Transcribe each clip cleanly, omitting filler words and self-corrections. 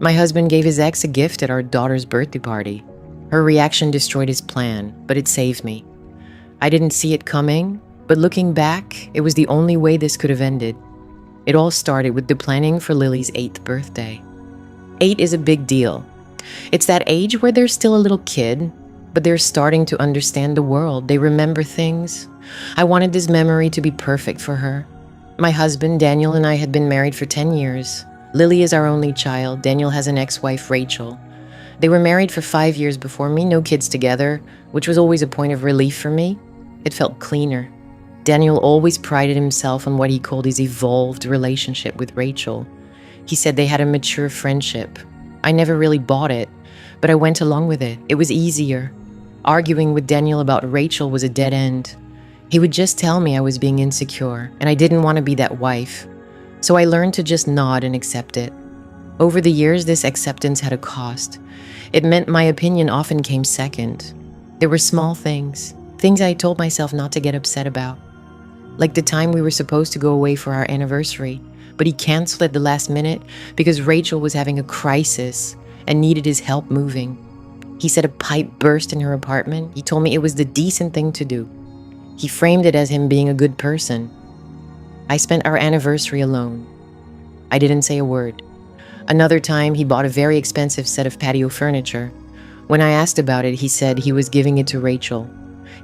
My husband gave his ex a gift at our daughter's birthday party. Her reaction destroyed his plan, but it saved me. I didn't see it coming, but looking back, it was the only way this could have ended. It all started with the planning for Lily's 8th birthday. 8 is a big deal. It's that age where they're still a little kid, but they're starting to understand the world. They remember things. I wanted this memory to be perfect for her. My husband, Daniel, and I had been married for 10 years. Lily is our only child. Daniel has an ex-wife, Rachel. They were married for 5 years before me, no kids together, which was always a point of relief for me. It felt cleaner. Daniel always prided himself on what he called his evolved relationship with Rachel. He said they had a mature friendship. I never really bought it, but I went along with it. It was easier. Arguing with Daniel about Rachel was a dead end. He would just tell me I was being insecure, and I didn't want to be that wife. So I learned to just nod and accept it. Over the years, this acceptance had a cost. It meant my opinion often came second. There were small things I told myself not to get upset about. Like the time we were supposed to go away for our anniversary, but he canceled at the last minute because Rachel was having a crisis and needed his help moving. He said a pipe burst in her apartment. He told me it was the decent thing to do. He framed it as him being a good person. I spent our anniversary alone. I didn't say a word. Another time, he bought a very expensive set of patio furniture. When I asked about it, he said he was giving it to Rachel.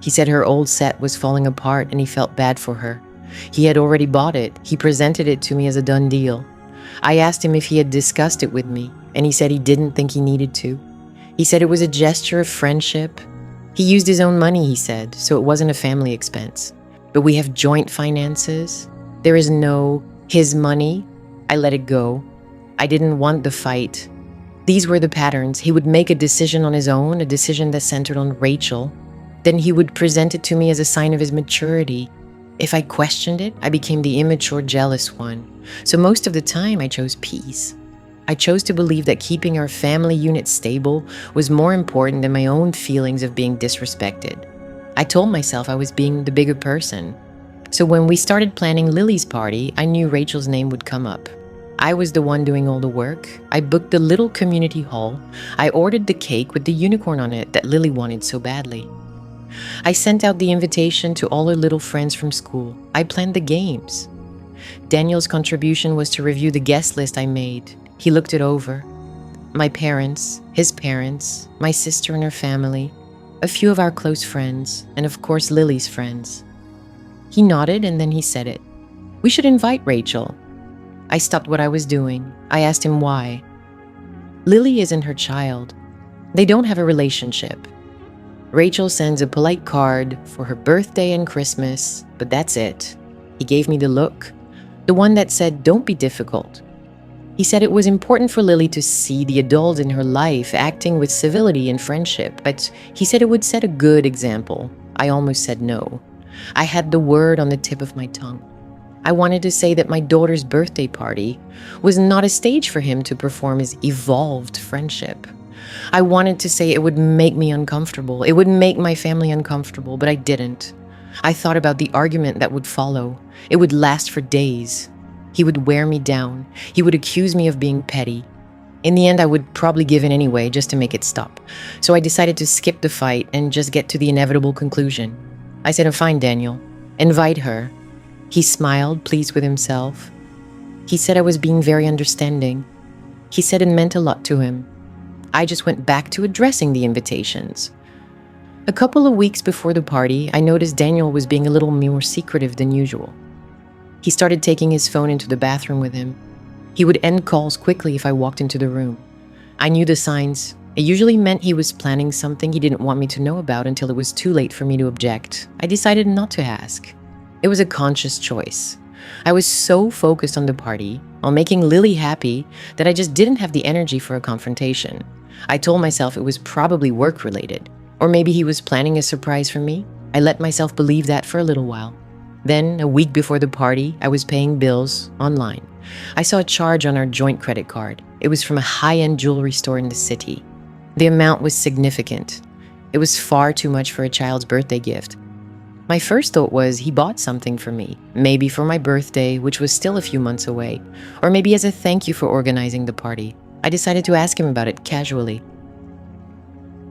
He said her old set was falling apart and he felt bad for her. He had already bought it. He presented it to me as a done deal. I asked him if he had discussed it with me, and he said he didn't think he needed to. He said it was a gesture of friendship. He used his own money, he said, so it wasn't a family expense. But we have joint finances. There is no his money. I let it go. I didn't want the fight. These were the patterns. He would make a decision on his own, a decision that centered on Rachel. Then he would present it to me as a sign of his maturity. If I questioned it, I became the immature, jealous one. So most of the time, I chose peace. I chose to believe that keeping our family unit stable was more important than my own feelings of being disrespected. I told myself I was being the bigger person. So when we started planning Lily's party, I knew Rachel's name would come up. I was the one doing all the work. I booked the little community hall. I ordered the cake with the unicorn on it that Lily wanted so badly. I sent out the invitation to all her little friends from school. I planned the games. Daniel's contribution was to review the guest list I made. He looked it over. My parents, his parents, my sister and her family, a few of our close friends, and of course Lily's friends. He nodded and then he said it. We should invite Rachel. I stopped what I was doing. I asked him why. Lily isn't her child. They don't have a relationship. Rachel sends a polite card for her birthday and Christmas, but that's it. He gave me the look, the one that said, don't be difficult. He said it was important for Lily to see the adult in her life acting with civility and friendship, but he said it would set a good example. I almost said no. I had the word on the tip of my tongue. I wanted to say that my daughter's birthday party was not a stage for him to perform his evolved friendship. I wanted to say it would make me uncomfortable. It would make my family uncomfortable, but I didn't. I thought about the argument that would follow. It would last for days. He would wear me down. He would accuse me of being petty. In the end, I would probably give in anyway, just to make it stop. So I decided to skip the fight and just get to the inevitable conclusion. I said, fine, Daniel. Invite her. He smiled, pleased with himself. He said I was being very understanding. He said it meant a lot to him. I just went back to addressing the invitations. A couple of weeks before the party, I noticed Daniel was being a little more secretive than usual. He started taking his phone into the bathroom with him. He would end calls quickly if I walked into the room. I knew the signs. It usually meant he was planning something he didn't want me to know about until it was too late for me to object. I decided not to ask. It was a conscious choice. I was so focused on the party, on making Lily happy, that I just didn't have the energy for a confrontation. I told myself it was probably work-related. Or maybe he was planning a surprise for me. I let myself believe that for a little while. Then, a week before the party, I was paying bills online. I saw a charge on our joint credit card. It was from a high-end jewelry store in the city. The amount was significant. It was far too much for a child's birthday gift. My first thought was he bought something for me, maybe for my birthday, which was still a few months away, or maybe as a thank you for organizing the party. I decided to ask him about it casually.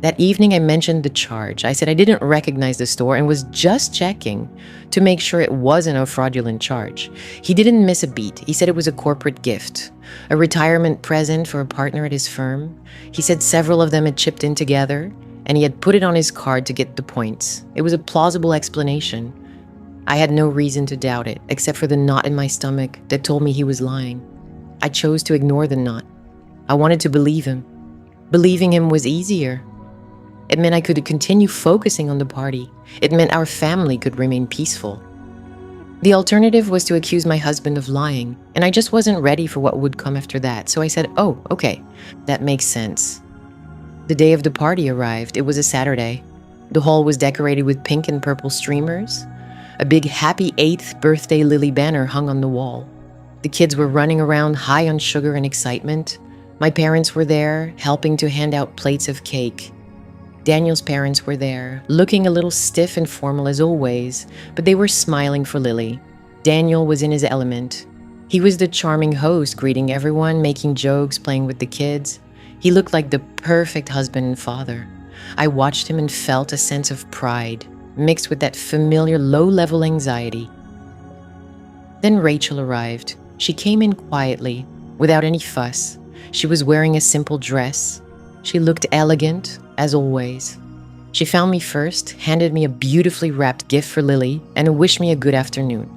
That evening, I mentioned the charge. I said I didn't recognize the store and was just checking to make sure it wasn't a fraudulent charge. He didn't miss a beat. He said it was a corporate gift, a retirement present for a partner at his firm. He said several of them had chipped in together, and he had put it on his card to get the points. It was a plausible explanation. I had no reason to doubt it, except for the knot in my stomach that told me he was lying. I chose to ignore the knot. I wanted to believe him. Believing him was easier. It meant I could continue focusing on the party. It meant our family could remain peaceful. The alternative was to accuse my husband of lying, and I just wasn't ready for what would come after that, so I said, "Oh, okay, that makes sense." The day of the party arrived. It was a Saturday. The hall was decorated with pink and purple streamers. A big happy 8th birthday Lily banner hung on the wall. The kids were running around high on sugar and excitement. My parents were there, helping to hand out plates of cake. Daniel's parents were there, looking a little stiff and formal as always, but they were smiling for Lily. Daniel was in his element. He was the charming host, greeting everyone, making jokes, playing with the kids. He looked like the perfect husband and father. I watched him and felt a sense of pride, mixed with that familiar low-level anxiety. Then Rachel arrived. She came in quietly, without any fuss. She was wearing a simple dress. She looked elegant, as always. She found me first, handed me a beautifully wrapped gift for Lily, and wished me a good afternoon.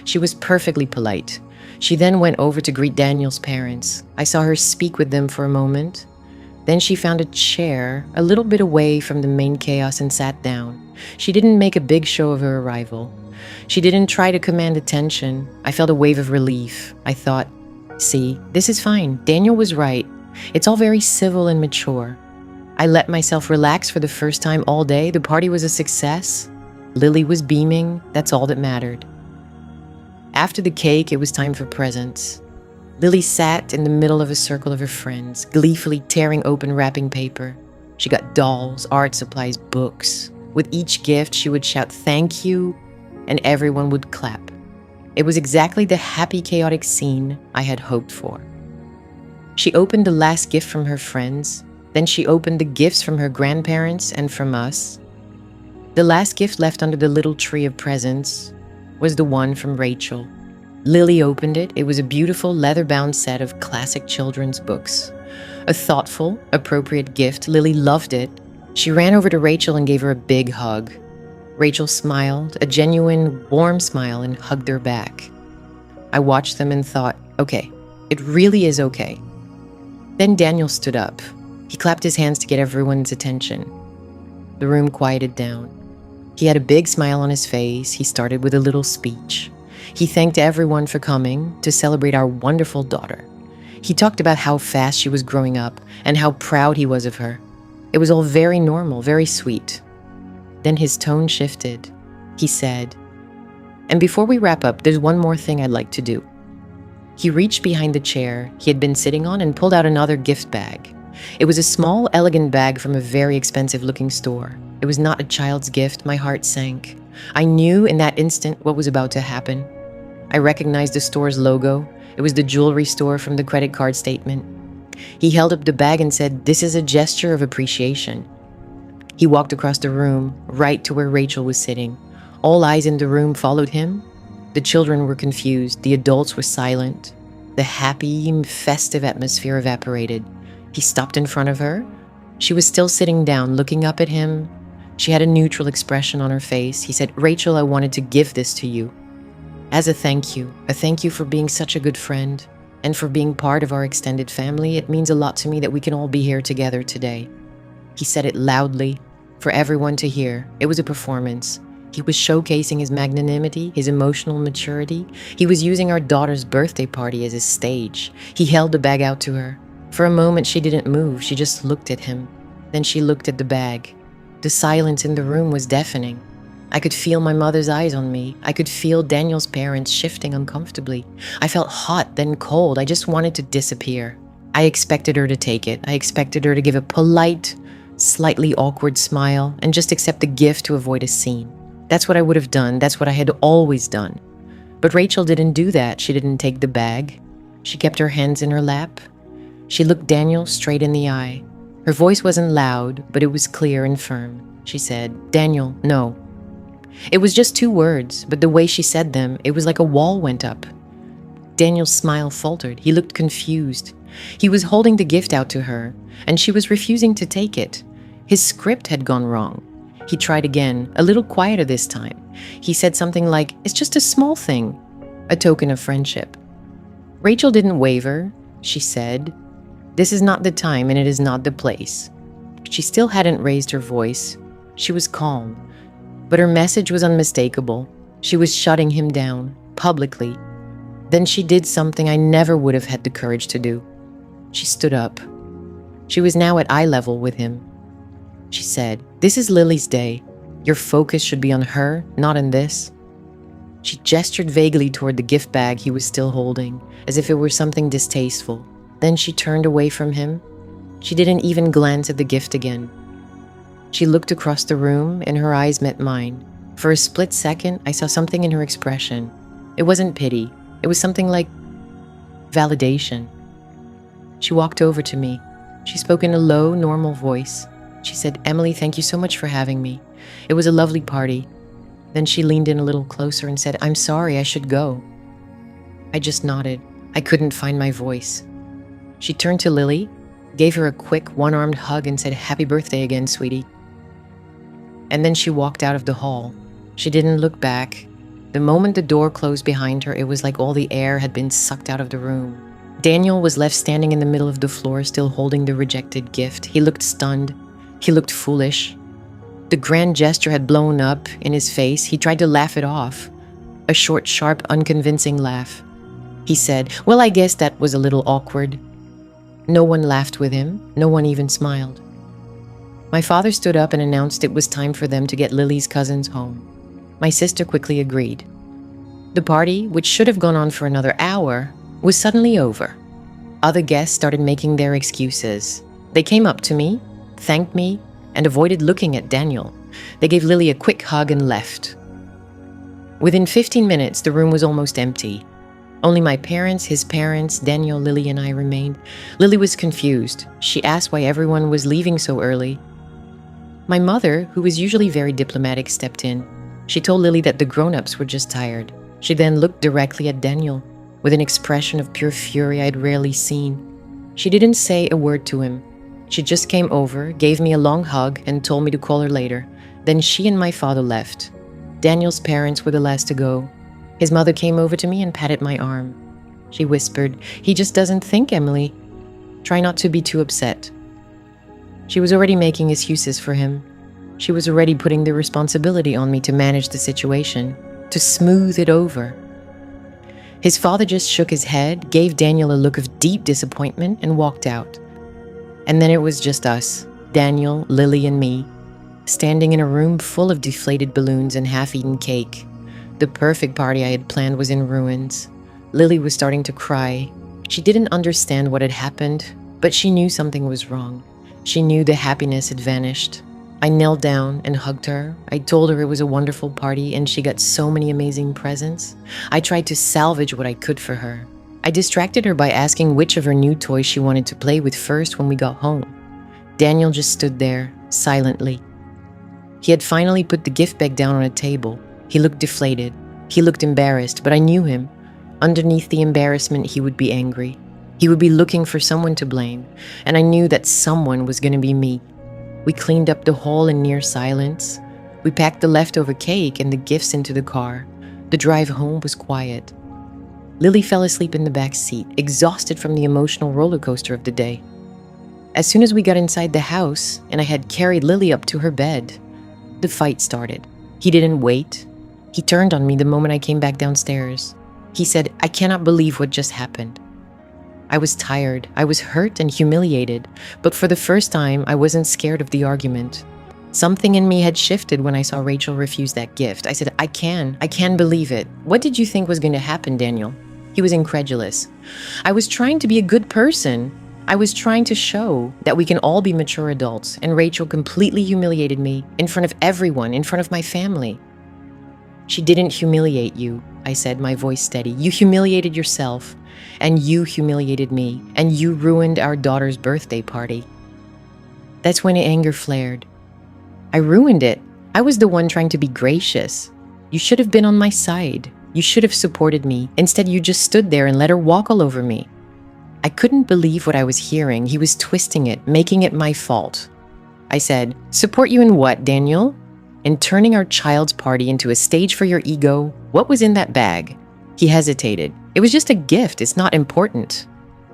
She was perfectly polite. She then went over to greet Daniel's parents. I saw her speak with them for a moment. Then she found a chair a little bit away from the main chaos and sat down. She didn't make a big show of her arrival. She didn't try to command attention. I felt a wave of relief. I thought, see, this is fine. Daniel was right. It's all very civil and mature. I let myself relax for the first time all day. The party was a success. Lily was beaming. That's all that mattered. After the cake, it was time for presents. Lily sat in the middle of a circle of her friends, gleefully tearing open wrapping paper. She got dolls, art supplies, books. With each gift, she would shout, "Thank you," and everyone would clap. It was exactly the happy, chaotic scene I had hoped for. She opened the last gift from her friends. Then she opened the gifts from her grandparents and from us. The last gift left under the little tree of presents was the one from Rachel. Lily opened it. It was a beautiful leather-bound set of classic children's books. A thoughtful, appropriate gift. Lily loved it. She ran over to Rachel and gave her a big hug. Rachel smiled, a genuine, warm smile, and hugged her back. I watched them and thought, okay, it really is okay. Then Daniel stood up. He clapped his hands to get everyone's attention. The room quieted down. He had a big smile on his face. He started with a little speech. He thanked everyone for coming to celebrate our wonderful daughter. He talked about how fast she was growing up and how proud he was of her. It was all very normal, very sweet. Then his tone shifted. He said, "And before we wrap up, there's one more thing I'd like to do." He reached behind the chair he had been sitting on and pulled out another gift bag. It was a small, elegant bag from a very expensive-looking store. It was not a child's gift. My heart sank. I knew in that instant what was about to happen. I recognized the store's logo. It was the jewelry store from the credit card statement. He held up the bag and said, "This is a gesture of appreciation." He walked across the room, right to where Rachel was sitting. All eyes in the room followed him. The children were confused. The adults were silent. The happy, festive atmosphere evaporated. He stopped in front of her. She was still sitting down, looking up at him. She had a neutral expression on her face. He said, "Rachel, I wanted to give this to you as a thank you for being such a good friend and for being part of our extended family. It means a lot to me that we can all be here together today." He said it loudly for everyone to hear. It was a performance. He was showcasing his magnanimity, his emotional maturity. He was using our daughter's birthday party as a stage. He held the bag out to her. For a moment, she didn't move. She just looked at him. Then she looked at the bag. The silence in the room was deafening. I could feel my mother's eyes on me. I could feel Daniel's parents shifting uncomfortably. I felt hot, then cold. I just wanted to disappear. I expected her to take it. I expected her to give a polite, slightly awkward smile and just accept the gift to avoid a scene. That's what I would have done. That's what I had always done. But Rachel didn't do that. She didn't take the bag. She kept her hands in her lap. She looked Daniel straight in the eye. Her voice wasn't loud, but it was clear and firm. She said, "Daniel, no." It was just 2 words, but the way she said them, it was like a wall went up. Daniel's smile faltered. He looked confused. He was holding the gift out to her, and she was refusing to take it. His script had gone wrong. He tried again, a little quieter this time. He said something like, "It's just a small thing, a token of friendship." Rachel didn't waver. She said, "This is not the time and it is not the place." She still hadn't raised her voice. She was calm, but her message was unmistakable. She was shutting him down, publicly. Then she did something I never would have had the courage to do. She stood up. She was now at eye level with him. She said, "This is Lily's day. Your focus should be on her, not on this." She gestured vaguely toward the gift bag he was still holding, as if it were something distasteful. Then she turned away from him. She didn't even glance at the gift again. She looked across the room and her eyes met mine. For a split second, I saw something in her expression. It wasn't pity. It was something like validation. She walked over to me. She spoke in a low, normal voice. She said, "Emily, thank you so much for having me. It was a lovely party." Then she leaned in a little closer and said, "I'm sorry, I should go." I just nodded. I couldn't find my voice. She turned to Lily, gave her a quick, one-armed hug and said, "Happy birthday again, sweetie." And then she walked out of the hall. She didn't look back. The moment the door closed behind her, it was like all the air had been sucked out of the room. Daniel was left standing in the middle of the floor, still holding the rejected gift. He looked stunned. He looked foolish. The grand gesture had blown up in his face. He tried to laugh it off. A short, sharp, unconvincing laugh. He said, "Well, I guess that was a little awkward." No one laughed with him. No one even smiled. My father stood up and announced it was time for them to get Lily's cousins home. My sister quickly agreed. The party, which should have gone on for another hour, was suddenly over. Other guests started making their excuses. They came up to me, thanked me, and avoided looking at Daniel. They gave Lily a quick hug and left. Within 15 minutes, the room was almost empty. Only my parents, his parents, Daniel, Lily, and I remained. Lily was confused. She asked why everyone was leaving so early. My mother, who was usually very diplomatic, stepped in. She told Lily that the grown-ups were just tired. She then looked directly at Daniel with an expression of pure fury I'd rarely seen. She didn't say a word to him. She just came over, gave me a long hug, and told me to call her later. Then she and my father left. Daniel's parents were the last to go. His mother came over to me and patted my arm. She whispered, "He just doesn't think, Emily. Try not to be too upset." She was already making excuses for him. She was already putting the responsibility on me to manage the situation, to smooth it over. His father just shook his head, gave Daniel a look of deep disappointment, and walked out. And then it was just us, Daniel, Lily, and me, standing in a room full of deflated balloons and half-eaten cake. The perfect party I had planned was in ruins. Lily was starting to cry. She didn't understand what had happened, but she knew something was wrong. She knew the happiness had vanished. I knelt down and hugged her. I told her it was a wonderful party and she got so many amazing presents. I tried to salvage what I could for her. I distracted her by asking which of her new toys she wanted to play with first when we got home. Daniel just stood there, silently. He had finally put the gift bag down on a table. He looked deflated. He looked embarrassed, but I knew him. Underneath the embarrassment, he would be angry. He would be looking for someone to blame, and I knew that someone was going to be me. We cleaned up the hall in near silence. We packed the leftover cake and the gifts into the car. The drive home was quiet. Lily fell asleep in the back seat, exhausted from the emotional roller coaster of the day. As soon as we got inside the house, and I had carried Lily up to her bed, the fight started. He didn't wait. He turned on me the moment I came back downstairs. He said, "I cannot believe what just happened." I was tired. I was hurt and humiliated, but for the first time, I wasn't scared of the argument. Something in me had shifted when I saw Rachel refuse that gift. I said, I can believe it. What did you think was going to happen, Daniel?" He was incredulous. I was trying to be a good person. I was trying to show that we can all be mature adults, and Rachel completely humiliated me in front of everyone, in front of my family. "She didn't humiliate you," I said, my voice steady. "You humiliated yourself. and you humiliated me, and you ruined our daughter's birthday party. That's when anger flared. I ruined it. I was the one trying to be gracious. You should have been on my side. You should have supported me. Instead, you just stood there and let her walk all over me. I couldn't believe what I was hearing. He was twisting it, making it my fault. I said, "Support you in what, Daniel? In turning our child's party into a stage for your ego? What was in that bag?" He hesitated. "It was just a gift. It's not important."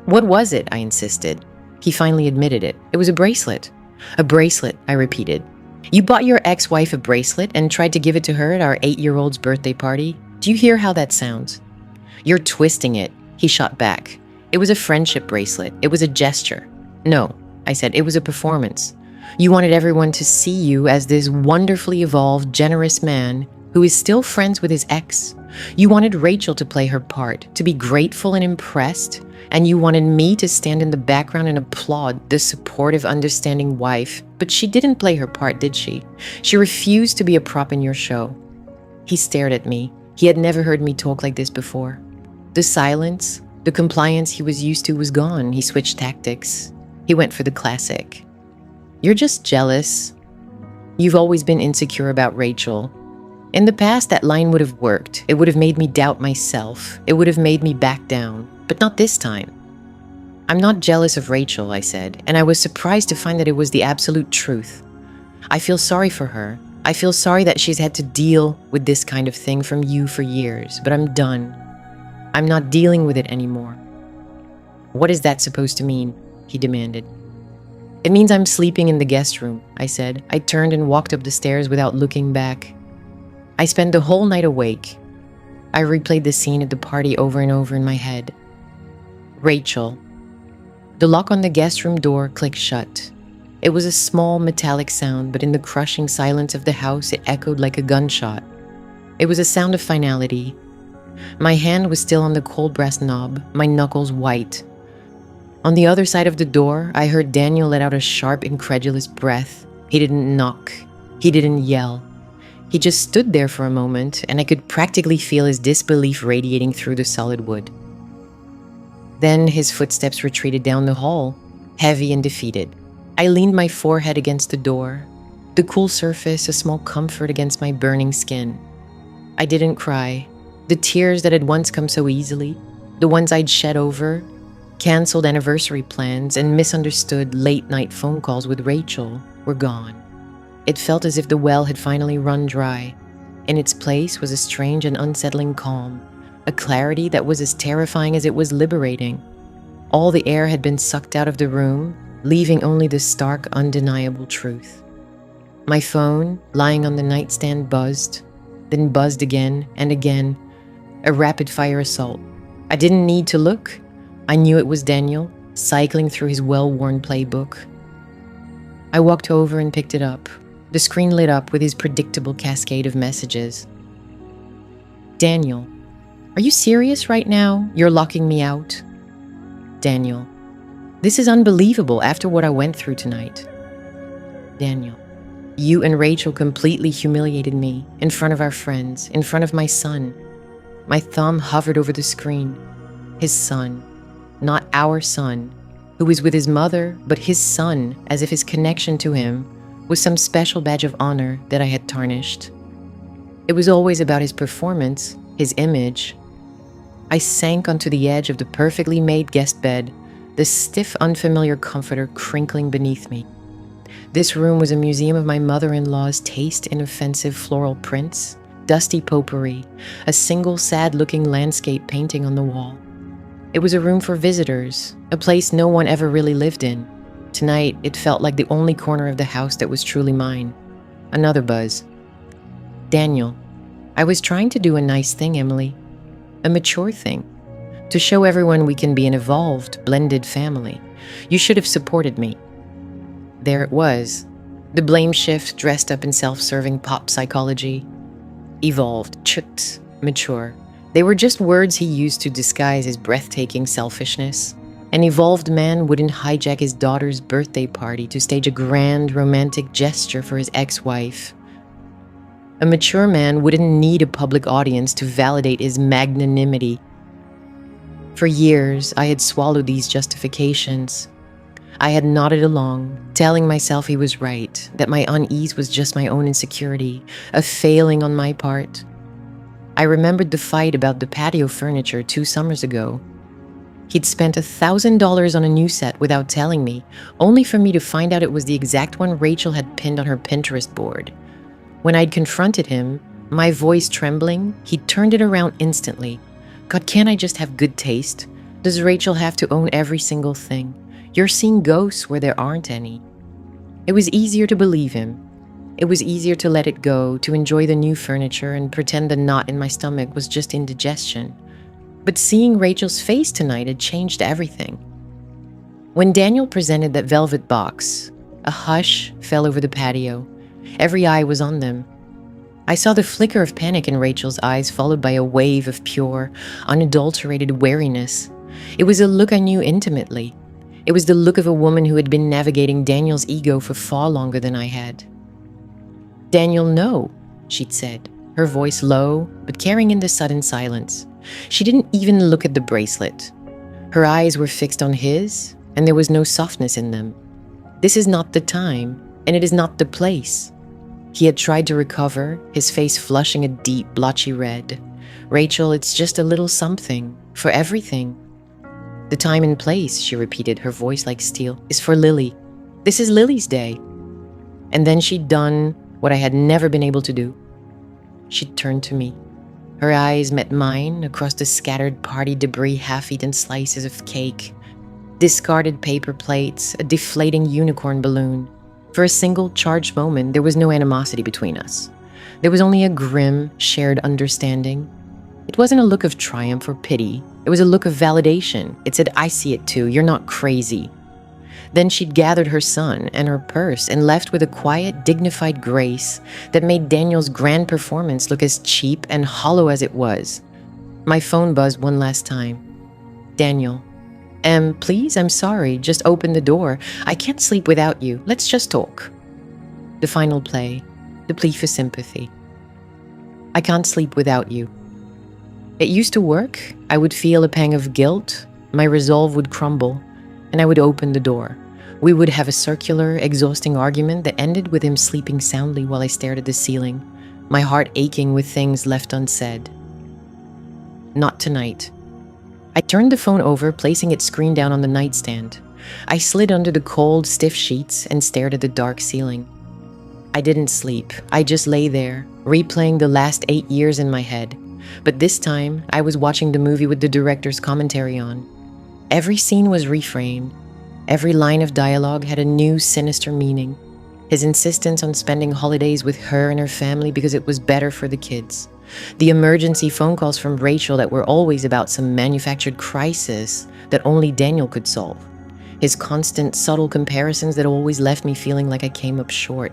"What was it?" I insisted. He finally admitted it. "It was a bracelet." "A bracelet," I repeated. "You bought your ex-wife a bracelet and tried to give it to her at our 8-year-old's birthday party? Do you hear how that sounds?" "You're twisting it," he shot back. "It was a friendship bracelet. It was a gesture." "No," I said, "it was a performance. You wanted everyone to see you as this wonderfully evolved, generous man who is still friends with his ex. You wanted Rachel to play her part, to be grateful and impressed, and you wanted me to stand in the background and applaud the supportive, understanding wife. But she didn't play her part, did she? She refused to be a prop in your show." He stared at me. He had never heard me talk like this before. The silence, the compliance he was used to was gone. He switched tactics. He went for the classic. "You're just jealous. You've always been insecure about Rachel. In the past, that line would have worked. It would have made me doubt myself. It would have made me back down. But not this time." "I'm not jealous of Rachel," I said, and I was surprised to find that it was the absolute truth. "I feel sorry for her. I feel sorry that she's had to deal with this kind of thing from you for years, but I'm done. I'm not dealing with it anymore." "What is that supposed to mean?" he demanded. "It means I'm sleeping in the guest room," I said. I turned and walked up the stairs without looking back. I spent the whole night awake. I replayed the scene at the party over and over in my head. Rachel. The lock on the guest room door clicked shut. It was a small metallic sound, but in the crushing silence of the house, it echoed like a gunshot. It was a sound of finality. My hand was still on the cold brass knob, my knuckles white. On the other side of the door, I heard Daniel let out a sharp, incredulous breath. He didn't knock. He didn't yell. He just stood there for a moment, and I could practically feel his disbelief radiating through the solid wood. Then his footsteps retreated down the hall, heavy and defeated. I leaned my forehead against the door, the cool surface a small comfort against my burning skin. I didn't cry. The tears that had once come so easily, the ones I'd shed over, canceled anniversary plans, and misunderstood late-night phone calls with Rachel, were gone. It felt as if the well had finally run dry. In its place was a strange and unsettling calm, a clarity that was as terrifying as it was liberating. All the air had been sucked out of the room, leaving only the stark, undeniable truth. My phone, lying on the nightstand, buzzed, then buzzed again and again, a rapid-fire assault. I didn't need to look. I knew it was Daniel, cycling through his well-worn playbook. I walked over and picked it up. The screen lit up with his predictable cascade of messages. "Daniel, are you serious right now? You're locking me out?" "Daniel, this is unbelievable after what I went through tonight." "Daniel, you and Rachel completely humiliated me in front of our friends, in front of my son." My thumb hovered over the screen. His son, not our son, who was with his mother, but his son, as if his connection to him was some special badge of honor that I had tarnished. It was always about his performance, his image. I sank onto the edge of the perfectly made guest bed, the stiff, unfamiliar comforter crinkling beneath me. This room was a museum of my mother-in-law's taste in offensive floral prints, dusty potpourri, a single sad-looking landscape painting on the wall. It was a room for visitors, a place no one ever really lived in. Tonight, it felt like the only corner of the house that was truly mine. Another buzz. "Daniel, I was trying to do a nice thing, Emily. A mature thing. To show everyone we can be an evolved, blended family. You should have supported me." There it was. The blame shift dressed up in self-serving pop psychology. Evolved, chut, mature. They were just words he used to disguise his breathtaking selfishness. An evolved man wouldn't hijack his daughter's birthday party to stage a grand, romantic gesture for his ex-wife. A mature man wouldn't need a public audience to validate his magnanimity. For years, I had swallowed these justifications. I had nodded along, telling myself he was right, that my unease was just my own insecurity, a failing on my part. I remembered the fight about the patio furniture 2 summers ago. He'd spent $1,000 on a new set without telling me, only for me to find out it was the exact one Rachel had pinned on her Pinterest board. When I'd confronted him, my voice trembling, he turned it around instantly. God, can't I just have good taste? Does Rachel have to own every single thing? You're seeing ghosts where there aren't any. It was easier to believe him. It was easier to let it go, to enjoy the new furniture and pretend the knot in my stomach was just indigestion. But seeing Rachel's face tonight had changed everything. When Daniel presented that velvet box, a hush fell over the patio. Every eye was on them. I saw the flicker of panic in Rachel's eyes, followed by a wave of pure, unadulterated wariness. It was a look I knew intimately. It was the look of a woman who had been navigating Daniel's ego for far longer than I had. "Daniel, no," she'd said, her voice low, but carrying in the sudden silence. She didn't even look at the bracelet. Her eyes were fixed on his, and there was no softness in them. This is not the time, and it is not the place. He had tried to recover, his face flushing a deep, blotchy red. "Rachel, it's just a little something, for everything." "The time and place," she repeated, her voice like steel, "is for Lily. This is Lily's day." And then she'd done what I had never been able to do. She'd turned to me. Her eyes met mine across the scattered party debris, half-eaten slices of cake, discarded paper plates, a deflating unicorn balloon. For a single charged moment, there was no animosity between us. There was only a grim, shared understanding. It wasn't a look of triumph or pity. It was a look of validation. It said, "I see it too. You're not crazy." Then she'd gathered her son and her purse and left with a quiet, dignified grace that made Daniel's grand performance look as cheap and hollow as it was. My phone buzzed one last time. "Daniel. Please, I'm sorry. Just open the door. I can't sleep without you. Let's just talk." The final play. The plea for sympathy. "I can't sleep without you." It used to work. I would feel a pang of guilt. My resolve would crumble, and I would open the door. We would have a circular, exhausting argument that ended with him sleeping soundly while I stared at the ceiling, my heart aching with things left unsaid. Not tonight. I turned the phone over, placing its screen down on the nightstand. I slid under the cold, stiff sheets and stared at the dark ceiling. I didn't sleep. I just lay there, replaying the last 8 years in my head. But this time, I was watching the movie with the director's commentary on. Every scene was reframed. Every line of dialogue had a new, sinister meaning. His insistence on spending holidays with her and her family because it was better for the kids. The emergency phone calls from Rachel that were always about some manufactured crisis that only Daniel could solve. His constant, subtle comparisons that always left me feeling like I came up short.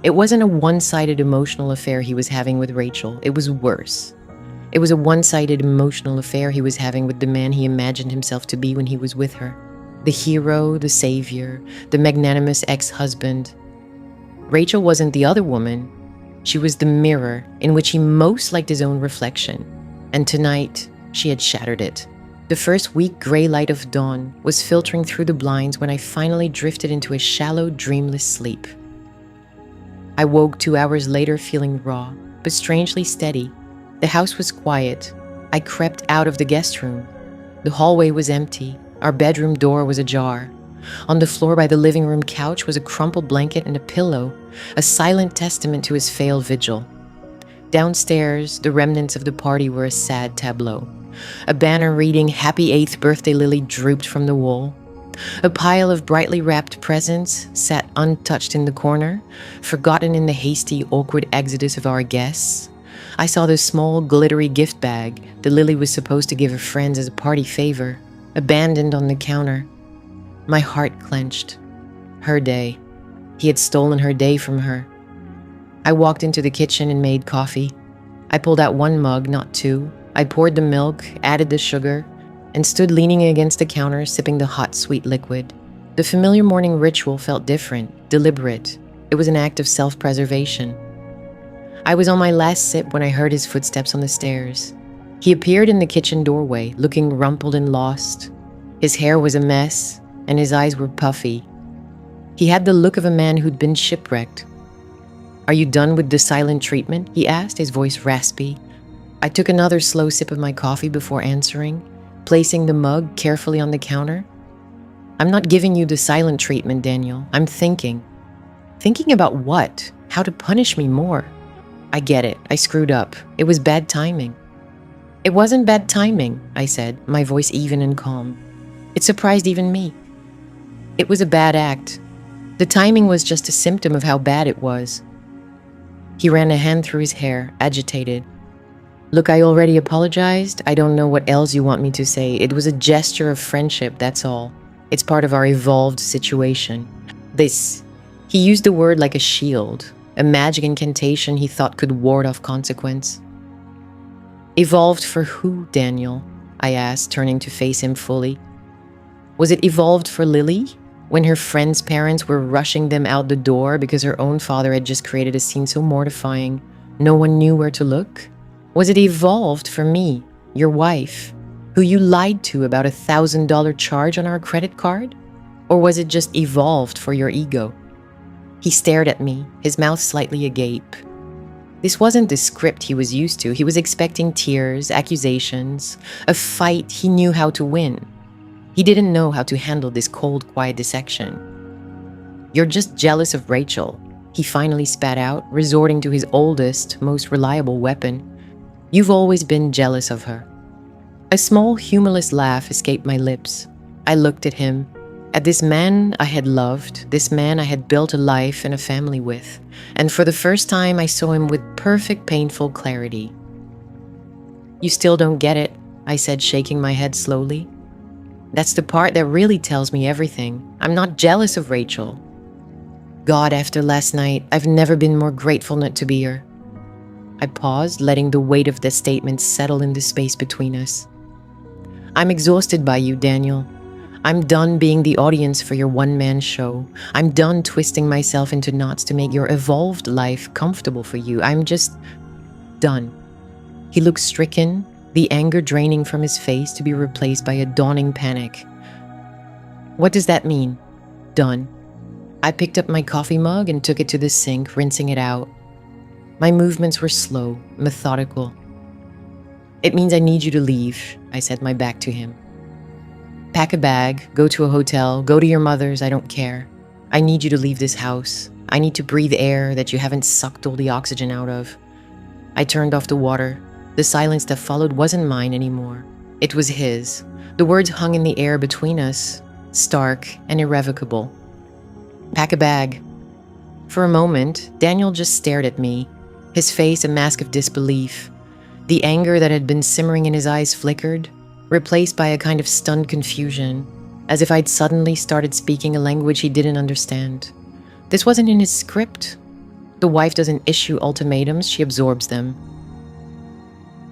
It wasn't a one-sided emotional affair he was having with Rachel. It was worse. It was a one-sided emotional affair he was having with the man he imagined himself to be when he was with her. The hero, the savior, the magnanimous ex-husband. Rachel wasn't the other woman. She was the mirror in which he most liked his own reflection. And tonight, she had shattered it. The first weak gray light of dawn was filtering through the blinds when I finally drifted into a shallow, dreamless sleep. I woke 2 hours later feeling raw, but strangely steady. The house was quiet. I crept out of the guest room. The hallway was empty. Our bedroom door was ajar. On the floor by the living room couch was a crumpled blanket and a pillow, a silent testament to his failed vigil. Downstairs, the remnants of the party were a sad tableau. A banner reading "Happy 8th Birthday Lily" drooped from the wall. A pile of brightly wrapped presents sat untouched in the corner, forgotten in the hasty, awkward exodus of our guests. I saw the small, glittery gift bag that Lily was supposed to give her friends as a party favor, abandoned on the counter. My heart clenched. Her day. He had stolen her day from her. I walked into the kitchen and made coffee. I pulled out 1 mug, not 2. I poured the milk, added the sugar, and stood leaning against the counter, sipping the hot, sweet liquid. The familiar morning ritual felt different, deliberate. It was an act of self-preservation. I was on my last sip when I heard his footsteps on the stairs. He appeared in the kitchen doorway, looking rumpled and lost. His hair was a mess, and his eyes were puffy. He had the look of a man who'd been shipwrecked. "Are you done with the silent treatment?" he asked, his voice raspy. I took another slow sip of my coffee before answering, placing the mug carefully on the counter. "I'm not giving you the silent treatment, Daniel. I'm thinking. Thinking about what? How to punish me more. I get it. I screwed up. It was bad timing." "It wasn't bad timing," I said, my voice even and calm. It surprised even me. "It was a bad act. The timing was just a symptom of how bad it was." He ran a hand through his hair, agitated. "Look, I already apologized. I don't know what else you want me to say. It was a gesture of friendship, that's all. It's part of our evolved situation. He used the word like a shield, a magic incantation he thought could ward off consequence. "Evolved for who, Daniel?" I asked, turning to face him fully. "Was it evolved for Lily, when her friends' parents were rushing them out the door because her own father had just created a scene so mortifying no one knew where to look? Was it evolved for me, your wife, who you lied to about a $1,000 charge on our credit card? Or was it just evolved for your ego?" He stared at me, his mouth slightly agape. This wasn't the script he was used to. He was expecting tears, accusations, a fight he knew how to win. He didn't know how to handle this cold, quiet dissection. "You're just jealous of Rachel," he finally spat out, resorting to his oldest, most reliable weapon. "You've always been jealous of her." A small, humorless laugh escaped my lips. I looked at him, at this man I had loved, this man I had built a life and a family with, and for the first time I saw him with perfect, painful clarity. "You still don't get it," I said, shaking my head slowly. "That's the part that really tells me everything. I'm not jealous of Rachel. God, after last night, I've never been more grateful not to be her." I paused, letting the weight of the statement settle in the space between us. "I'm exhausted by you, Daniel. I'm done being the audience for your one-man show. I'm done twisting myself into knots to make your evolved life comfortable for you. I'm just done." He looked stricken, the anger draining from his face to be replaced by a dawning panic. "What does that mean? Done?" I picked up my coffee mug and took it to the sink, rinsing it out. My movements were slow, methodical. "It means I need you to leave," I said, my back to him. "Pack a bag, go to a hotel, go to your mother's, I don't care. I need you to leave this house. I need to breathe air that you haven't sucked all the oxygen out of." I turned off the water. The silence that followed wasn't mine anymore. It was his. The words hung in the air between us, stark and irrevocable. "Pack a bag." For a moment, Daniel just stared at me, his face a mask of disbelief. The anger that had been simmering in his eyes flickered, replaced by a kind of stunned confusion, as if I'd suddenly started speaking a language he didn't understand. This wasn't in his script. The wife doesn't issue ultimatums, she absorbs them.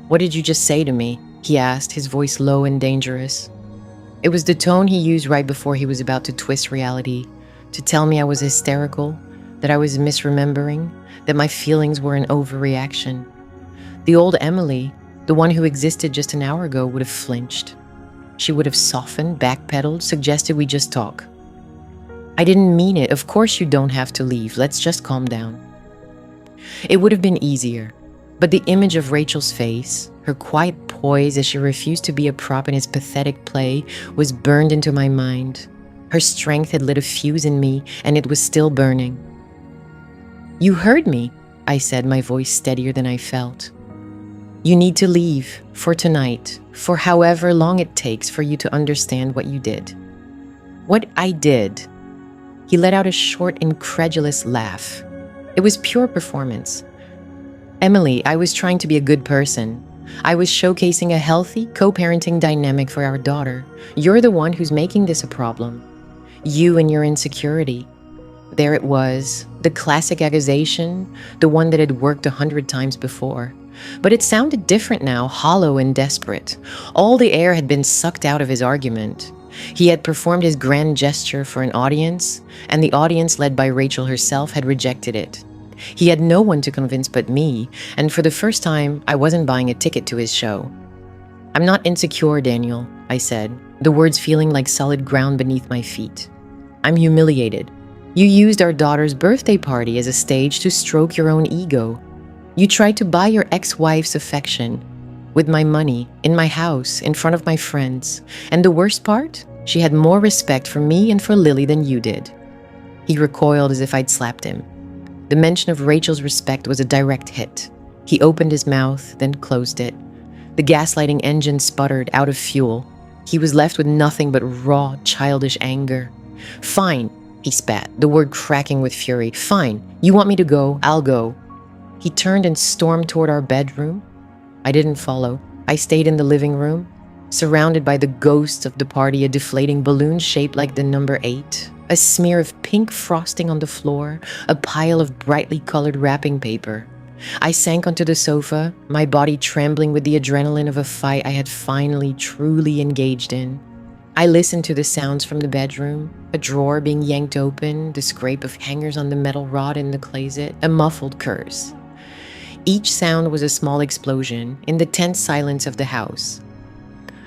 "What did you just say to me?" he asked, his voice low and dangerous. It was the tone he used right before he was about to twist reality, to tell me I was hysterical, that I was misremembering, that my feelings were an overreaction. The old Emily, the one who existed just an hour ago, would have flinched. She would have softened, backpedaled, suggested we just talk. "I didn't mean it. Of course you don't have to leave. Let's just calm down." It would have been easier, but the image of Rachel's face, her quiet poise as she refused to be a prop in his pathetic play, was burned into my mind. Her strength had lit a fuse in me, and it was still burning. "You heard me," I said, my voice steadier than I felt. "You need to leave, for tonight, for however long it takes for you to understand what you did." "What I did?" He let out a short, incredulous laugh. It was pure performance. "Emily, I was trying to be a good person. I was showcasing a healthy, co-parenting dynamic for our daughter. You're the one who's making this a problem. You and your insecurity." There it was, the classic accusation, the one that had worked 100 times before. But it sounded different now, hollow and desperate. All the air had been sucked out of his argument. He had performed his grand gesture for an audience, and the audience, led by Rachel herself, had rejected it. He had no one to convince but me, and for the first time, I wasn't buying a ticket to his show. I'm not insecure, Daniel, I said, the words feeling like solid ground beneath my feet. I'm humiliated. You used our daughter's birthday party as a stage to stroke your own ego. You tried to buy your ex-wife's affection with my money, in my house, in front of my friends. And the worst part? She had more respect for me and for Lily than you did. He recoiled as if I'd slapped him. The mention of Rachel's respect was a direct hit. He opened his mouth, then closed it. The gaslighting engine sputtered, out of fuel. He was left with nothing but raw, childish anger. Fine, he spat, the word cracking with fury. Fine, you want me to go, I'll go. He turned and stormed toward our bedroom. I didn't follow. I stayed in the living room, surrounded by the ghosts of the party, a deflating balloon shaped like the number 8, a smear of pink frosting on the floor, a pile of brightly colored wrapping paper. I sank onto the sofa, my body trembling with the adrenaline of a fight I had finally truly engaged in. I listened to the sounds from the bedroom, a drawer being yanked open, the scrape of hangers on the metal rod in the closet, a muffled curse. Each sound was a small explosion in the tense silence of the house.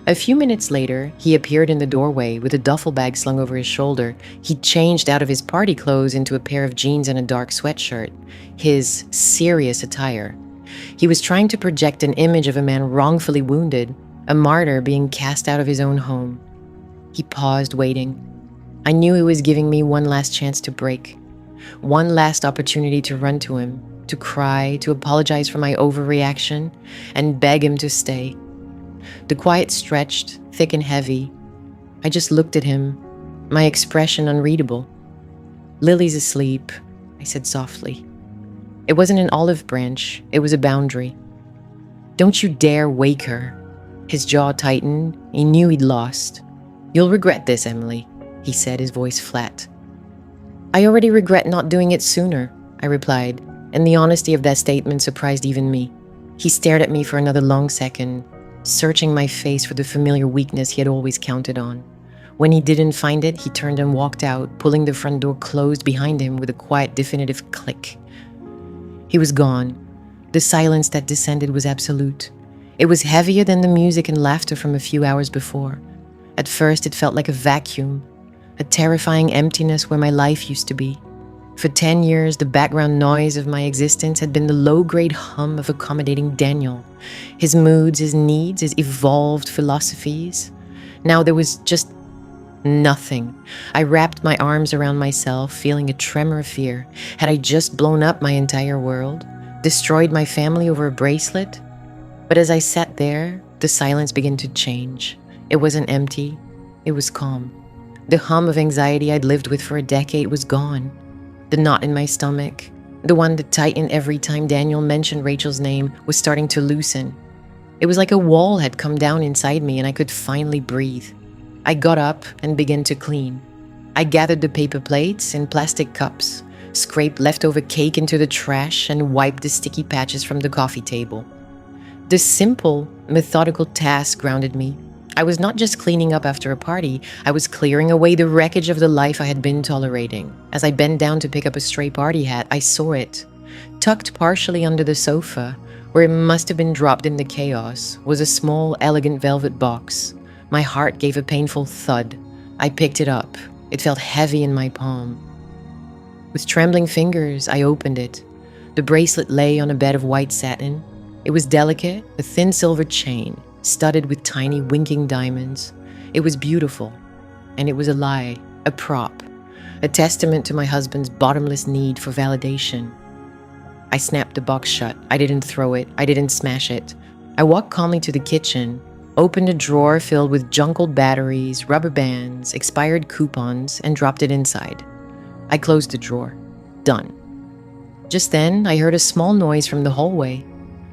A few minutes later, he appeared in the doorway with a duffel bag slung over his shoulder. He changed out of his party clothes into a pair of jeans and a dark sweatshirt, his serious attire. He was trying to project an image of a man wrongfully wounded, a martyr being cast out of his own home. He paused, waiting. I knew he was giving me one last chance to break, one last opportunity to run to him, to cry, to apologize for my overreaction, and beg him to stay. The quiet stretched, thick and heavy. I just looked at him, my expression unreadable. Lily's asleep, I said softly. It wasn't an olive branch, it was a boundary. Don't you dare wake her. His jaw tightened, he knew he'd lost. You'll regret this, Emily, he said, his voice flat. I already regret not doing it sooner, I replied, and the honesty of that statement surprised even me. He stared at me for another long second, searching my face for the familiar weakness he had always counted on. When he didn't find it, he turned and walked out, pulling the front door closed behind him with a quiet, definitive click. He was gone. The silence that descended was absolute. It was heavier than the music and laughter from a few hours before. At first, it felt like a vacuum, a terrifying emptiness where my life used to be. For 10 years, the background noise of my existence had been the low-grade hum of accommodating Daniel, his moods, his needs, his evolved philosophies. Now there was just nothing. I wrapped my arms around myself, feeling a tremor of fear. Had I just blown up my entire world, destroyed my family over a bracelet? But as I sat there, the silence began to change. It wasn't empty, it was calm. The hum of anxiety I'd lived with for a decade was gone. The knot in my stomach, the one that tightened every time Daniel mentioned Rachel's name, was starting to loosen. It was like a wall had come down inside me and I could finally breathe. I got up and began to clean. I gathered the paper plates and plastic cups, scraped leftover cake into the trash, and wiped the sticky patches from the coffee table. The simple, methodical task grounded me. I was not just cleaning up after a party, I was clearing away the wreckage of the life I had been tolerating. As I bent down to pick up a stray party hat, I saw it. Tucked partially under the sofa, where it must have been dropped in the chaos, was a small, elegant velvet box. My heart gave a painful thud. I picked it up. It felt heavy in my palm. With trembling fingers, I opened it. The bracelet lay on a bed of white satin. It was delicate, a thin silver chain, studded with tiny winking diamonds. It was beautiful, and it was a lie, a prop, a testament to my husband's bottomless need for validation. I snapped the box shut. I didn't throw it. I didn't smash it. I walked calmly to the kitchen, opened a drawer filled with junkled batteries, rubber bands, expired coupons, and dropped it inside. I closed the drawer. Done. Just then, I heard a small noise from the hallway.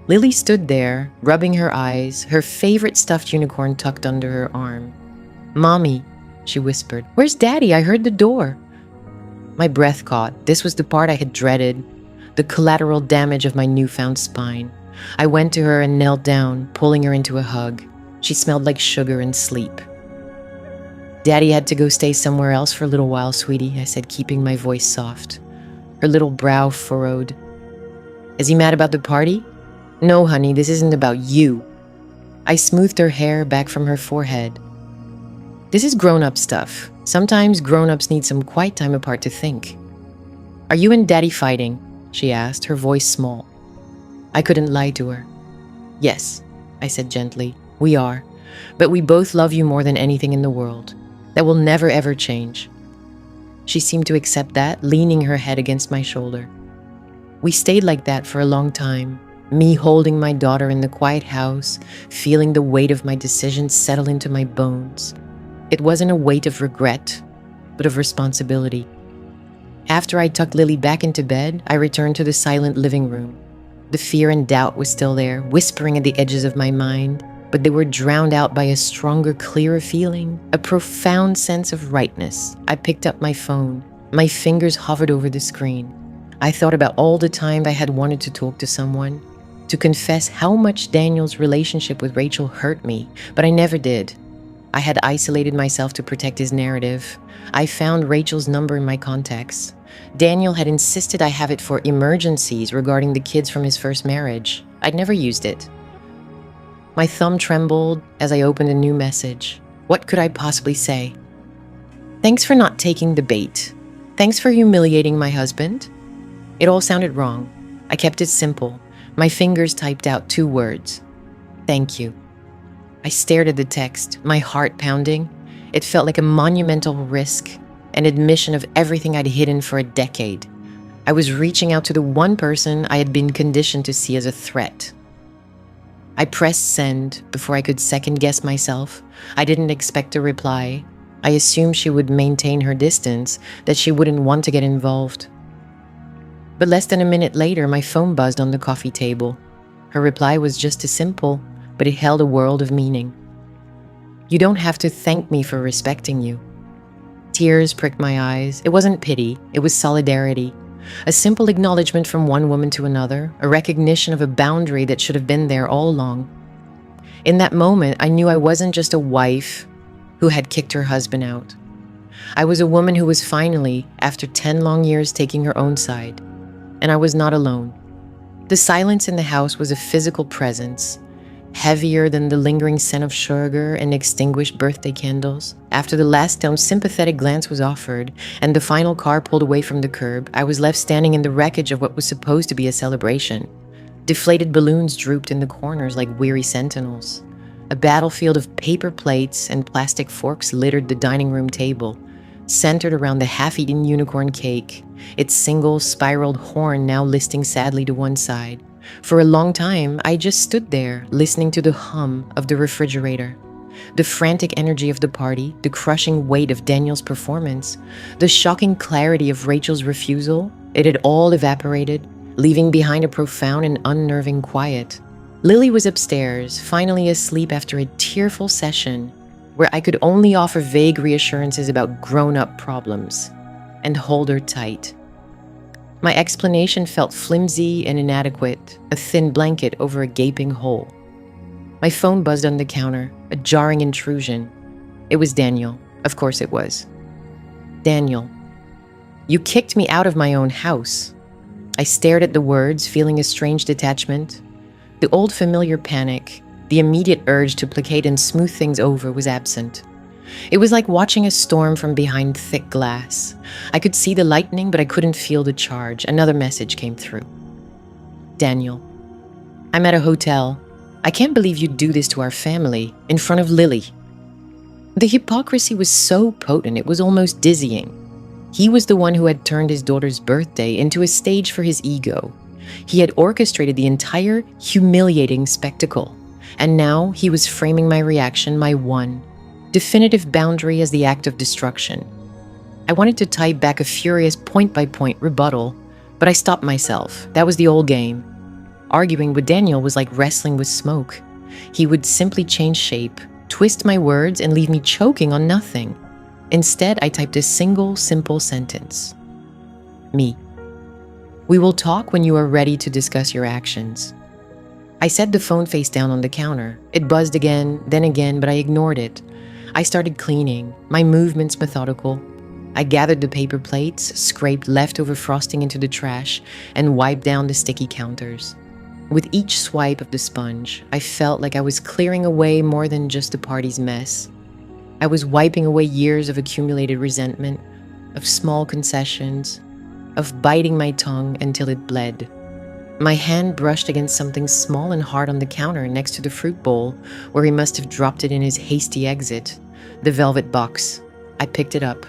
Lily stood there, rubbing her eyes, her favorite stuffed unicorn tucked under her arm. "Mommy," she whispered. "Where's Daddy? I heard the door." My breath caught. This was the part I had dreaded, the collateral damage of my newfound spine. I went to her and knelt down, pulling her into a hug. She smelled like sugar and sleep. "Daddy had to go stay somewhere else for a little while, sweetie," I said, keeping my voice soft. Her little brow furrowed. "Is he mad about the party?" "No, honey, this isn't about you." I smoothed her hair back from her forehead. This is grown-up stuff. Sometimes grown-ups need some quiet time apart to think. Are you and Daddy fighting? She asked, her voice small. I couldn't lie to her. Yes, I said gently, we are. But we both love you more than anything in the world. That will never ever change. She seemed to accept that, leaning her head against my shoulder. We stayed like that for a long time, me holding my daughter in the quiet house, feeling the weight of my decisions settle into my bones. It wasn't a weight of regret, but of responsibility. After I tucked Lily back into bed, I returned to the silent living room. The fear and doubt was still there, whispering at the edges of my mind, but they were drowned out by a stronger, clearer feeling, a profound sense of rightness. I picked up my phone. My fingers hovered over the screen. I thought about all the time I had wanted to talk to someone, to confess how much Daniel's relationship with Rachel hurt me, but I never did. I had isolated myself to protect his narrative. I found Rachel's number in my contacts. Daniel had insisted I have it for emergencies regarding the kids from his first marriage. I'd never used it. My thumb trembled as I opened a new message. What could I possibly say? Thanks for not taking the bait. Thanks for humiliating my husband. It all sounded wrong. I kept it simple. My fingers typed out 2 words. Thank you. I stared at the text, my heart pounding. It felt like a monumental risk, an admission of everything I'd hidden for a decade. I was reaching out to the one person I had been conditioned to see as a threat. I pressed send before I could second-guess myself. I didn't expect a reply. I assumed she would maintain her distance, that she wouldn't want to get involved. But less than a minute later, my phone buzzed on the coffee table. Her reply was just as simple, but it held a world of meaning. You don't have to thank me for respecting you. Tears pricked my eyes. It wasn't pity, it was solidarity. A simple acknowledgement from one woman to another, a recognition of a boundary that should have been there all along. In that moment, I knew I wasn't just a wife who had kicked her husband out. I was a woman who was finally, after 10 long years, taking her own side. And I was not alone. The silence in the house was a physical presence, heavier than the lingering scent of sugar and extinguished birthday candles. After the last sympathetic glance was offered and the final car pulled away from the curb, I was left standing in the wreckage of what was supposed to be a celebration. Deflated balloons drooped in the corners like weary sentinels. A battlefield of paper plates and plastic forks littered the dining room table, centered around the half-eaten unicorn cake, its single spiraled horn now listing sadly to one side. For a long time, I just stood there, listening to the hum of the refrigerator. The frantic energy of the party, the crushing weight of Daniel's performance, the shocking clarity of Rachel's refusal, it had all evaporated, leaving behind a profound and unnerving quiet. Lily was upstairs, finally asleep after a tearful session where I could only offer vague reassurances about grown-up problems and hold her tight. My explanation felt flimsy and inadequate, a thin blanket over a gaping hole. My phone buzzed on the counter, a jarring intrusion. It was Daniel. Of course it was. Daniel, you kicked me out of my own house. I stared at the words, feeling a strange detachment. The old familiar panic, the immediate urge to placate and smooth things over was absent. It was like watching a storm from behind thick glass. I could see the lightning, but I couldn't feel the charge. Another message came through. Daniel, I'm at a hotel. I can't believe you'd do this to our family, in front of Lily. The hypocrisy was so potent, it was almost dizzying. He was the one who had turned his daughter's birthday into a stage for his ego. He had orchestrated the entire humiliating spectacle. And now he was framing my reaction, my one definitive boundary, as the act of destruction. I wanted to type back a furious point-by-point rebuttal, but I stopped myself. That was the old game. Arguing with Daniel was like wrestling with smoke. He would simply change shape, twist my words, and leave me choking on nothing. Instead, I typed a single, simple sentence. Me. We will talk when you are ready to discuss your actions. I set the phone face down on the counter. It buzzed again, but I ignored it. I started cleaning, my movements methodical. I gathered the paper plates, scraped leftover frosting into the trash, and wiped down the sticky counters. With each swipe of the sponge, I felt like I was clearing away more than just the party's mess. I was wiping away years of accumulated resentment, of small concessions, of biting my tongue until it bled. My hand brushed against something small and hard on the counter next to the fruit bowl, where he must have dropped it in his hasty exit. The velvet box. I picked it up.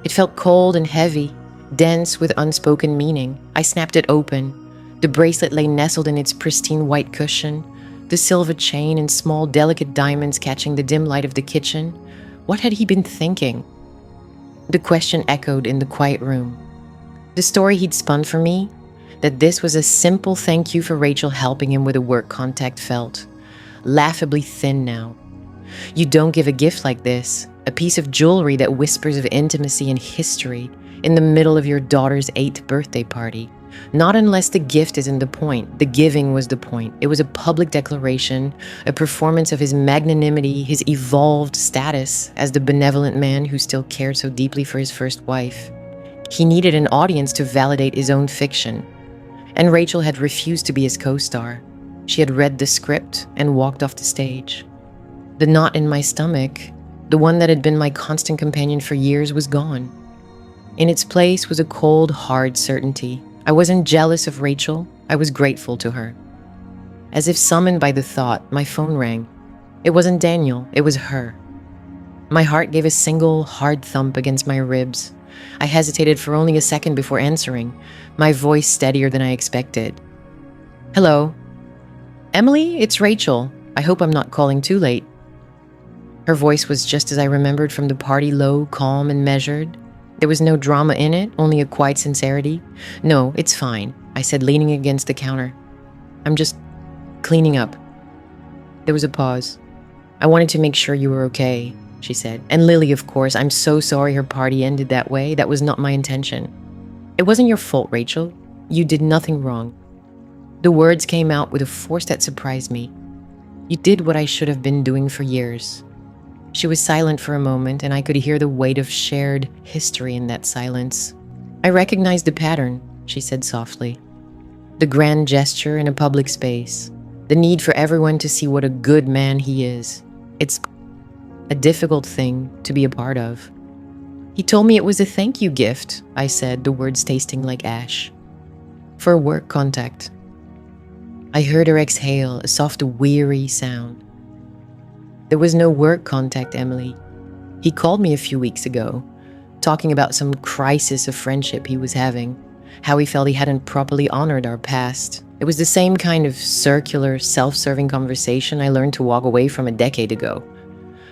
It felt cold and heavy, dense with unspoken meaning. I snapped it open. The bracelet lay nestled in its pristine white cushion, the silver chain and small delicate diamonds catching the dim light of the kitchen. What had he been thinking? The question echoed in the quiet room. The story he'd spun for me, that this was a simple thank you for Rachel helping him with a work contact, felt laughably thin now. You don't give a gift like this, a piece of jewelry that whispers of intimacy and history, in the middle of your daughter's 8th birthday party. Not unless the gift isn't the point. The giving was the point. It was a public declaration, a performance of his magnanimity, his evolved status as the benevolent man who still cared so deeply for his first wife. He needed an audience to validate his own fiction. And Rachel had refused to be his co-star. She had read the script and walked off the stage. The knot in my stomach, the one that had been my constant companion for years, was gone. In its place was a cold, hard certainty. I wasn't jealous of Rachel. I was grateful to her. As if summoned by the thought, my phone rang. It wasn't Daniel, it was her. My heart gave a single, hard thump against my ribs. I hesitated for only a second before answering, my voice steadier than I expected. Hello. Emily, it's Rachel. I hope I'm not calling too late. Her voice was just as I remembered from the party, low, calm, and measured. There was no drama in it, only a quiet sincerity. No, it's fine, I said, leaning against the counter. I'm just cleaning up. There was a pause. I wanted to make sure you were okay, she said. And Lily, of course, I'm so sorry her party ended that way. That was not my intention. It wasn't your fault, Rachel. You did nothing wrong. The words came out with a force that surprised me. You did what I should have been doing for years. She was silent for a moment, and I could hear the weight of shared history in that silence. I recognized the pattern, she said softly. The grand gesture in a public space. The need for everyone to see what a good man he is. It's a difficult thing to be a part of. He told me it was a thank you gift, I said, the words tasting like ash. For a work contact. I heard her exhale, a soft, weary sound. There was no work contact, Emily. He called me a few weeks ago, talking about some crisis of friendship he was having, how he felt he hadn't properly honored our past. It was the same kind of circular, self-serving conversation I learned to walk away from a decade ago.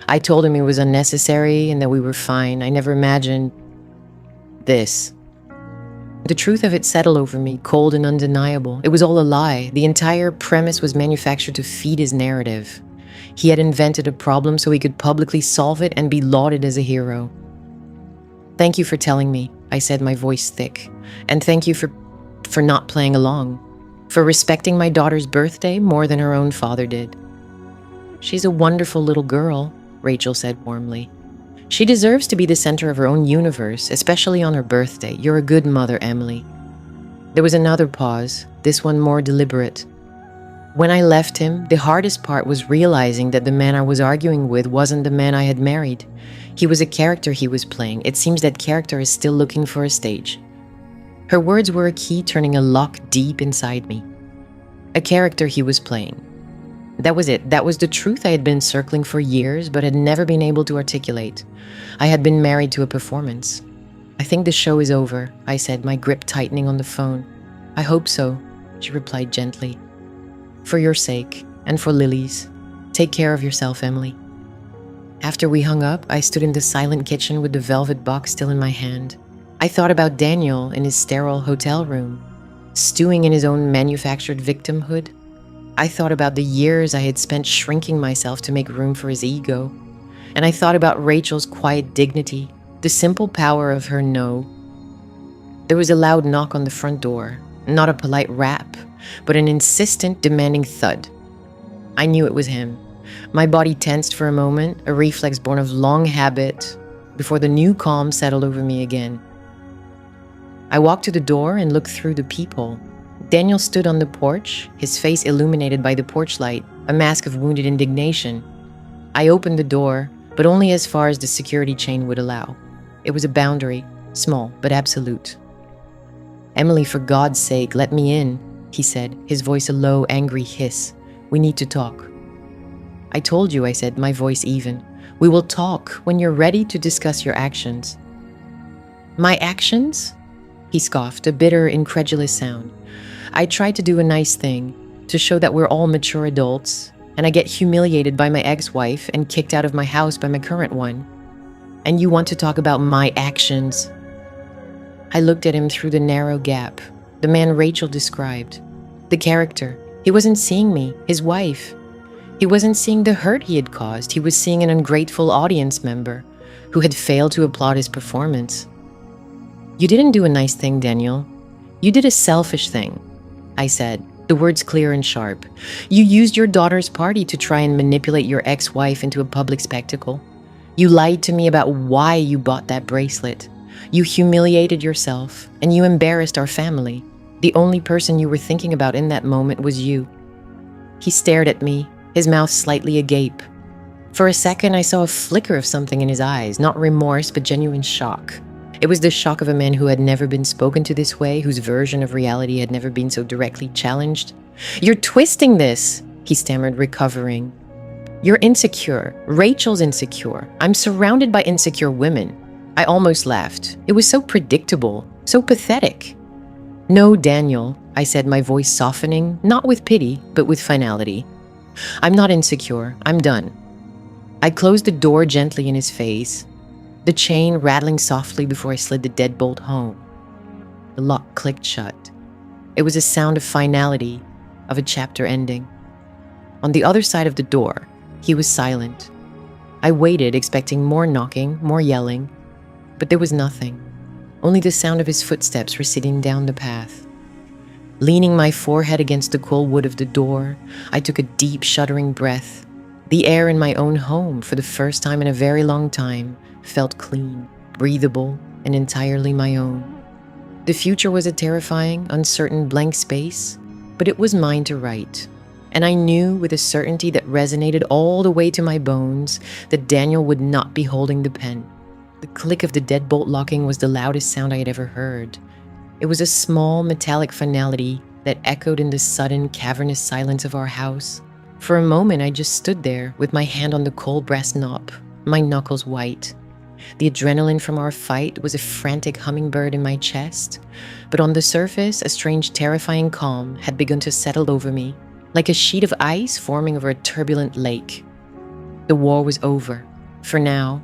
I told him it was unnecessary and that we were fine. I never imagined this. The truth of it settled over me, cold and undeniable. It was all a lie. The entire premise was manufactured to feed his narrative. He had invented a problem so he could publicly solve it and be lauded as a hero. Thank you for telling me, I said, my voice thick. And thank you for not playing along. For respecting my daughter's birthday more than her own father did. She's a wonderful little girl, Rachel said warmly. She deserves to be the center of her own universe, especially on her birthday. You're a good mother, Emily. There was another pause, this one more deliberate. When I left him, the hardest part was realizing that the man I was arguing with wasn't the man I had married. He was a character he was playing. It seems that character is still looking for a stage. Her words were a key turning a lock deep inside me. A character he was playing. That was it. That was the truth I had been circling for years, but had never been able to articulate. I had been married to a performance. I think the show is over, I said, my grip tightening on the phone. I hope so, she replied gently. For your sake, and for Lily's. Take care of yourself, Emily. After we hung up, I stood in the silent kitchen with the velvet box still in my hand. I thought about Daniel in his sterile hotel room, stewing in his own manufactured victimhood. I thought about the years I had spent shrinking myself to make room for his ego. And I thought about Rachel's quiet dignity, the simple power of her no. There was a loud knock on the front door, not a polite rap, but an insistent, demanding thud. I knew it was him. My body tensed for a moment, a reflex born of long habit, before the new calm settled over me again. I walked to the door and looked through the peephole. Daniel stood on the porch, his face illuminated by the porch light, a mask of wounded indignation. I opened the door, but only as far as the security chain would allow. It was a boundary, small but absolute. "Emily, for God's sake, let me in," he said, his voice a low, angry hiss. "We need to talk." "I told you," I said, my voice even. "We will talk when you're ready to discuss your actions." "My actions?" He scoffed, a bitter, incredulous sound. "I tried to do a nice thing, to show that we're all mature adults, and I get humiliated by my ex-wife and kicked out of my house by my current one. And you want to talk about my actions?" I looked at him through the narrow gap, the man Rachel described. The character. He wasn't seeing me, his wife. He wasn't seeing the hurt he had caused. He was seeing an ungrateful audience member who had failed to applaud his performance. "You didn't do a nice thing, Daniel. You did a selfish thing," I said, the words clear and sharp. "You used your daughter's party to try and manipulate your ex-wife into a public spectacle. You lied to me about why you bought that bracelet. You humiliated yourself, and you embarrassed our family. The only person you were thinking about in that moment was you." He stared at me, his mouth slightly agape. For a second, I saw a flicker of something in his eyes, not remorse, but genuine shock. It was the shock of a man who had never been spoken to this way, whose version of reality had never been so directly challenged. "You're twisting this," he stammered, recovering. "You're insecure. Rachel's insecure. I'm surrounded by insecure women." I almost laughed. It was so predictable, so pathetic. "No, Daniel," I said, my voice softening, not with pity, but with finality. "I'm not insecure. I'm done." I closed the door gently in his face, the chain rattling softly before I slid the deadbolt home. The lock clicked shut. It was a sound of finality, of a chapter ending. On the other side of the door, he was silent. I waited, expecting more knocking, more yelling, but there was nothing, only the sound of his footsteps receding down the path. Leaning my forehead against the cold wood of the door, I took a deep, shuddering breath. The air in my own home, for the first time in a very long time, felt clean, breathable, and entirely my own. The future was a terrifying, uncertain blank space, but it was mine to write. And I knew with a certainty that resonated all the way to my bones that Daniel would not be holding the pen. The click of the deadbolt locking was the loudest sound I had ever heard. It was a small, metallic finality that echoed in the sudden, cavernous silence of our house. For a moment, I just stood there with my hand on the cold brass knob, my knuckles white. The adrenaline from our fight was a frantic hummingbird in my chest, but on the surface, a strange, terrifying calm had begun to settle over me, like a sheet of ice forming over a turbulent lake. The war was over, for now,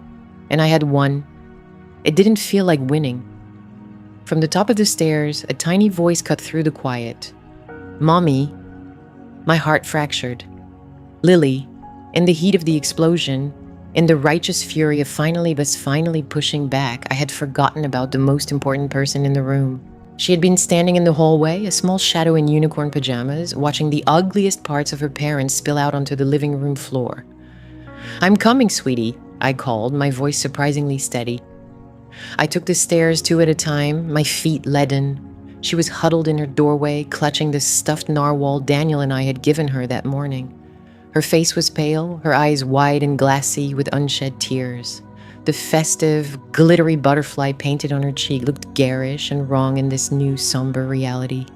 and I had won. It didn't feel like winning. From the top of the stairs, a tiny voice cut through the quiet. "Mommy." My heart fractured. Lily, in the heat of the explosion, in the righteous fury of finally pushing back, I had forgotten about the most important person in the room. She had been standing in the hallway, a small shadow in unicorn pajamas, watching the ugliest parts of her parents spill out onto the living room floor. "I'm coming, sweetie," I called, my voice surprisingly steady. I took the stairs 2 at a time, my feet leaden. She was huddled in her doorway, clutching the stuffed narwhal Daniel and I had given her that morning. Her face was pale, her eyes wide and glassy with unshed tears. The festive, glittery butterfly painted on her cheek looked garish and wrong in this new, somber reality.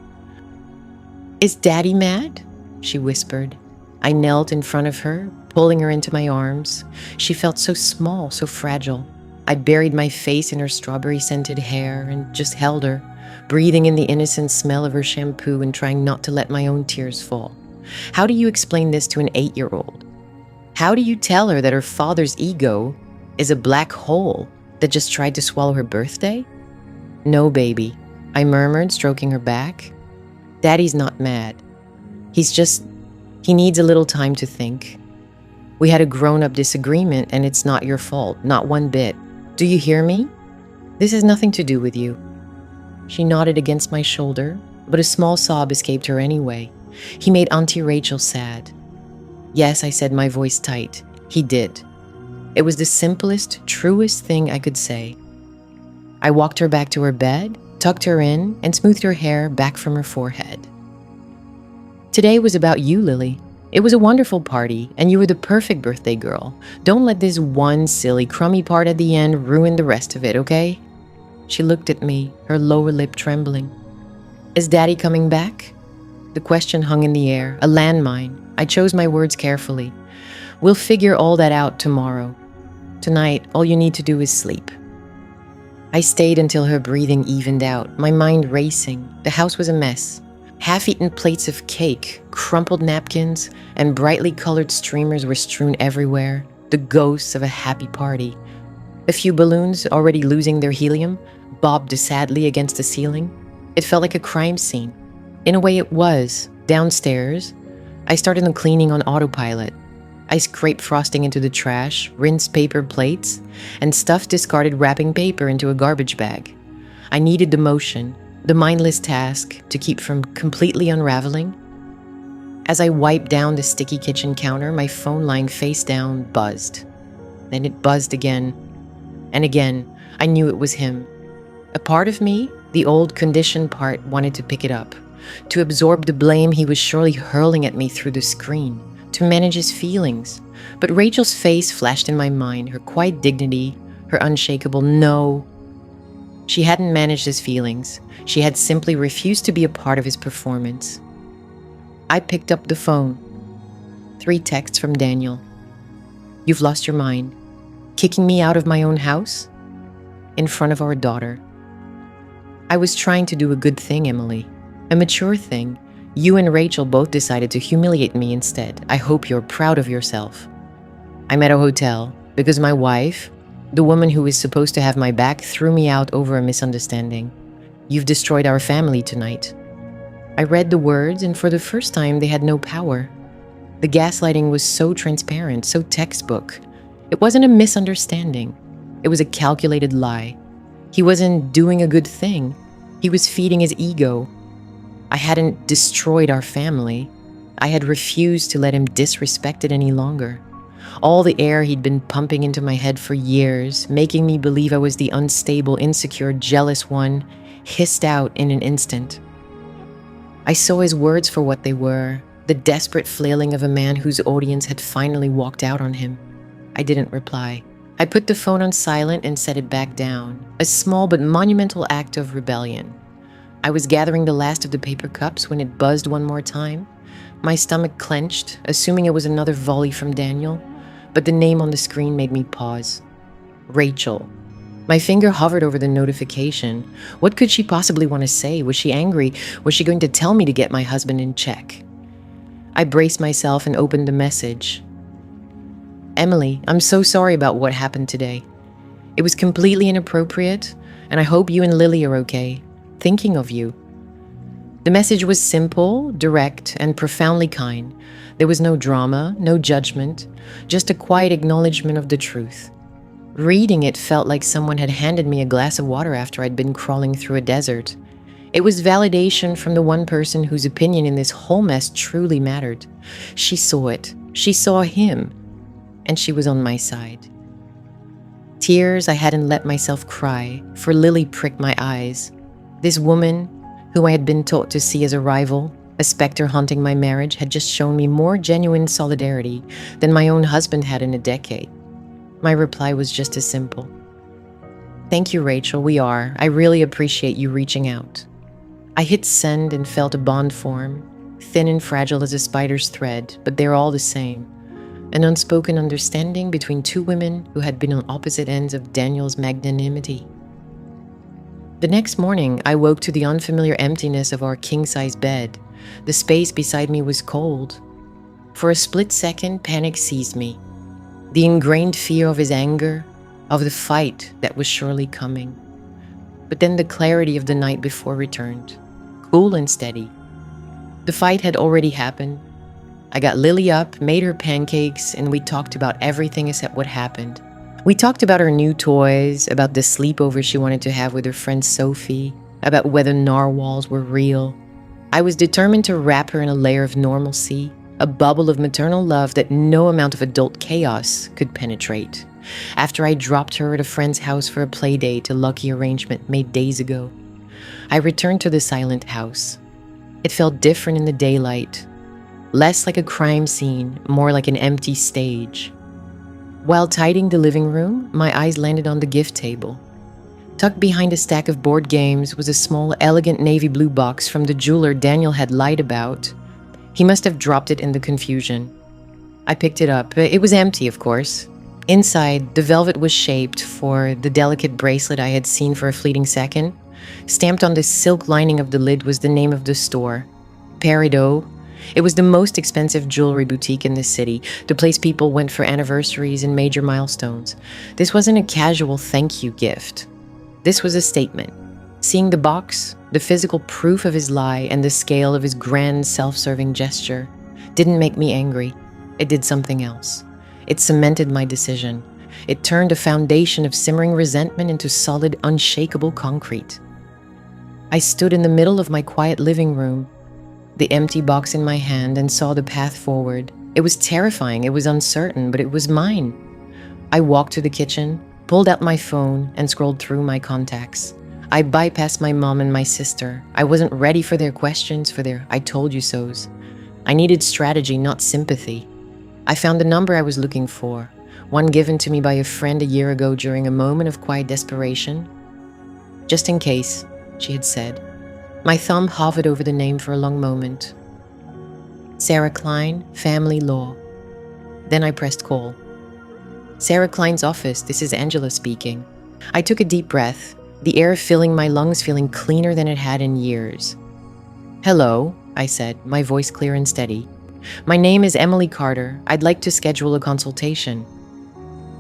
"Is Daddy mad?" she whispered. I knelt in front of her, pulling her into my arms. She felt so small, so fragile. I buried my face in her strawberry-scented hair and just held her, breathing in the innocent smell of her shampoo and trying not to let my own tears fall. How do you explain this to an 8-year-old? How do you tell her that her father's ego is a black hole that just tried to swallow her birthday? "No, baby," I murmured, stroking her back. "Daddy's not mad. He needs a little time to think. We had a grown-up disagreement and it's not your fault, not one bit. Do you hear me? This has nothing to do with you." She nodded against my shoulder, but a small sob escaped her anyway. "He made Auntie Rachel sad." "Yes," I said, my voice tight. "He did." It was the simplest, truest thing I could say. I walked her back to her bed, tucked her in, and smoothed her hair back from her forehead. Today was about you, Lily. It was a wonderful party, and you were the perfect birthday girl. Don't let this one silly, crummy part at the end ruin the rest of it, okay? She looked at me, her lower lip trembling. Is Daddy coming back? The question hung in the air, a landmine. I chose my words carefully. We'll figure all that out tomorrow. Tonight, all you need to do is sleep. I stayed until her breathing evened out, my mind racing. The house was a mess. Half-eaten plates of cake, crumpled napkins, and brightly colored streamers were strewn everywhere, the ghosts of a happy party. A few balloons, already losing their helium, bobbed sadly against the ceiling. It felt like a crime scene. In a way it was. Downstairs, I started the cleaning on autopilot. I scraped frosting into the trash, rinsed paper plates, and stuffed discarded wrapping paper into a garbage bag. I needed the motion, the mindless task, to keep from completely unraveling. As I wiped down the sticky kitchen counter, my phone lying face down buzzed. Then it buzzed again. And again, I knew it was him. A part of me, the old conditioned part, wanted to pick it up, to absorb the blame he was surely hurling at me through the screen, to manage his feelings. But Rachel's face flashed in my mind, her quiet dignity, her unshakable no. She hadn't managed his feelings. She had simply refused to be a part of his performance. I picked up the phone. 3 texts from Daniel. You've lost your mind. Kicking me out of my own house? In front of our daughter. I was trying to do a good thing, Emily. A mature thing. You and Rachel both decided to humiliate me instead. I hope you're proud of yourself. I'm at a hotel because my wife, the woman who is supposed to have my back, threw me out over a misunderstanding. You've destroyed our family tonight. I read the words, and for the first time, they had no power. The gaslighting was so transparent, so textbook. It wasn't a misunderstanding. It was a calculated lie. He wasn't doing a good thing. He was feeding his ego. I hadn't destroyed our family. I had refused to let him disrespect it any longer. All the air he'd been pumping into my head for years, making me believe I was the unstable, insecure, jealous one, hissed out in an instant. I saw his words for what they were, the desperate flailing of a man whose audience had finally walked out on him. I didn't reply. I put the phone on silent and set it back down, a small but monumental act of rebellion. I was gathering the last of the paper cups when it buzzed one more time. My stomach clenched, assuming it was another volley from Daniel, but the name on the screen made me pause. Rachel. My finger hovered over the notification. What could she possibly want to say? Was she angry? Was she going to tell me to get my husband in check? I braced myself and opened the message. Emily, I'm so sorry about what happened today. It was completely inappropriate, and I hope you and Lily are okay. Thinking of you. The message was simple, direct, and profoundly kind. There was no drama, no judgment, just a quiet acknowledgement of the truth. Reading it felt like someone had handed me a glass of water after I'd been crawling through a desert. It was validation from the one person whose opinion in this whole mess truly mattered. She saw it. She saw him. And she was on my side. Tears I hadn't let myself cry, for Lily pricked my eyes. This woman, who I had been taught to see as a rival, a specter haunting my marriage, had just shown me more genuine solidarity than my own husband had in a decade. My reply was just as simple. Thank you, Rachel, we are. I really appreciate you reaching out. I hit send and felt a bond form, thin and fragile as a spider's thread, but they're all the same. An unspoken understanding between 2 women who had been on opposite ends of Daniel's magnanimity. The next morning, I woke to the unfamiliar emptiness of our king-size bed. The space beside me was cold. For a split second, panic seized me. The ingrained fear of his anger, of the fight that was surely coming. But then the clarity of the night before returned, cool and steady. The fight had already happened. I got Lily up, made her pancakes, and we talked about everything except what happened. We talked about her new toys, about the sleepover she wanted to have with her friend Sophie, about whether narwhals were real. I was determined to wrap her in a layer of normalcy, a bubble of maternal love that no amount of adult chaos could penetrate. After I dropped her at a friend's house for a play date, a lucky arrangement made days ago, I returned to the silent house. It felt different in the daylight. Less like a crime scene, more like an empty stage. While tidying the living room, my eyes landed on the gift table. Tucked behind a stack of board games was a small, elegant navy blue box from the jeweler Daniel had lied about. He must have dropped it in the confusion. I picked it up. It was empty, of course. Inside, the velvet was shaped for the delicate bracelet I had seen for a fleeting second. Stamped on the silk lining of the lid was the name of the store, Peridot. It was the most expensive jewelry boutique in the city, the place people went for anniversaries and major milestones. This wasn't a casual thank you gift. This was a statement. Seeing the box, the physical proof of his lie, and the scale of his grand self-serving gesture didn't make me angry. It did something else. It cemented my decision. It turned a foundation of simmering resentment into solid, unshakable concrete. I stood in the middle of my quiet living room, the empty box in my hand, and saw the path forward. It was terrifying, it was uncertain, but it was mine. I walked to the kitchen, pulled out my phone, and scrolled through my contacts. I bypassed my mom and my sister. I wasn't ready for their questions, for their "I told you so's." I needed strategy, not sympathy. I found the number I was looking for, one given to me by a friend a year ago during a moment of quiet desperation. "Just in case," she had said. My thumb hovered over the name for a long moment. Sarah Klein, Family Law. Then I pressed call. "Sarah Klein's office, this is Angela speaking." I took a deep breath, the air filling my lungs feeling cleaner than it had in years. "Hello," I said, my voice clear and steady. "My name is Emily Carter. I'd like to schedule a consultation."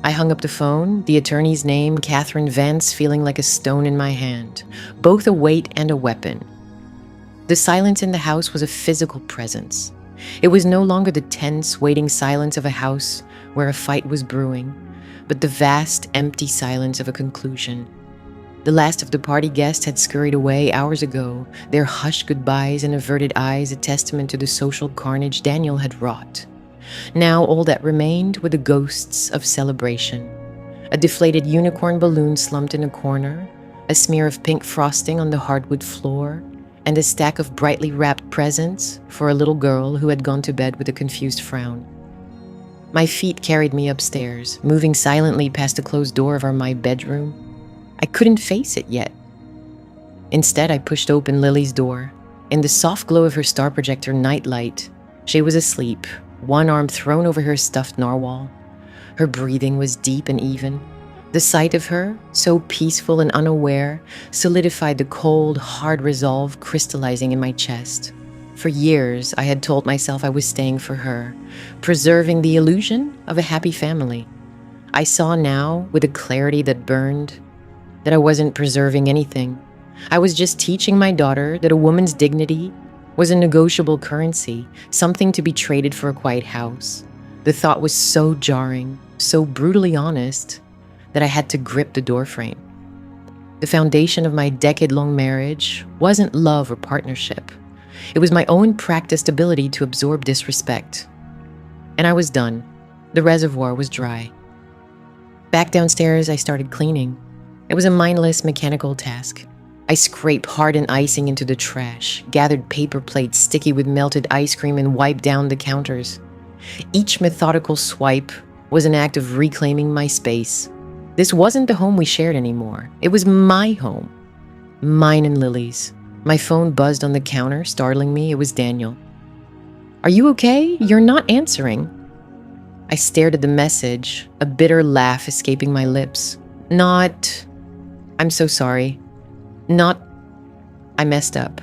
I hung up the phone, the attorney's name, Catherine Vance, feeling like a stone in my hand, both a weight and a weapon. The silence in the house was a physical presence. It was no longer the tense, waiting silence of a house where a fight was brewing, but the vast, empty silence of a conclusion. The last of the party guests had scurried away hours ago, their hushed goodbyes and averted eyes a testament to the social carnage Daniel had wrought. Now all that remained were the ghosts of celebration. A deflated unicorn balloon slumped in a corner, a smear of pink frosting on the hardwood floor, and a stack of brightly wrapped presents for a little girl who had gone to bed with a confused frown. My feet carried me upstairs, moving silently past the closed door of my bedroom. I couldn't face it yet. Instead, I pushed open Lily's door. In the soft glow of her star projector nightlight, she was asleep, one arm thrown over her stuffed narwhal. Her breathing was deep and even. The sight of her, so peaceful and unaware, solidified the cold, hard resolve crystallizing in my chest. For years, I had told myself I was staying for her, preserving the illusion of a happy family. I saw now, with a clarity that burned, that I wasn't preserving anything. I was just teaching my daughter that a woman's dignity was a negotiable currency, something to be traded for a quiet house. The thought was so jarring, so brutally honest, that I had to grip the doorframe. The foundation of my decade-long marriage wasn't love or partnership. It was my own practiced ability to absorb disrespect. And I was done. The reservoir was dry. Back downstairs, I started cleaning. It was a mindless, mechanical task. I scraped hardened icing into the trash, gathered paper plates sticky with melted ice cream, and wiped down the counters. Each methodical swipe was an act of reclaiming my space. This wasn't the home we shared anymore. It was my home. Mine and Lily's. My phone buzzed on the counter, startling me. It was Daniel. "Are you okay? You're not answering." I stared at the message, a bitter laugh escaping my lips. I'm so sorry. I messed up.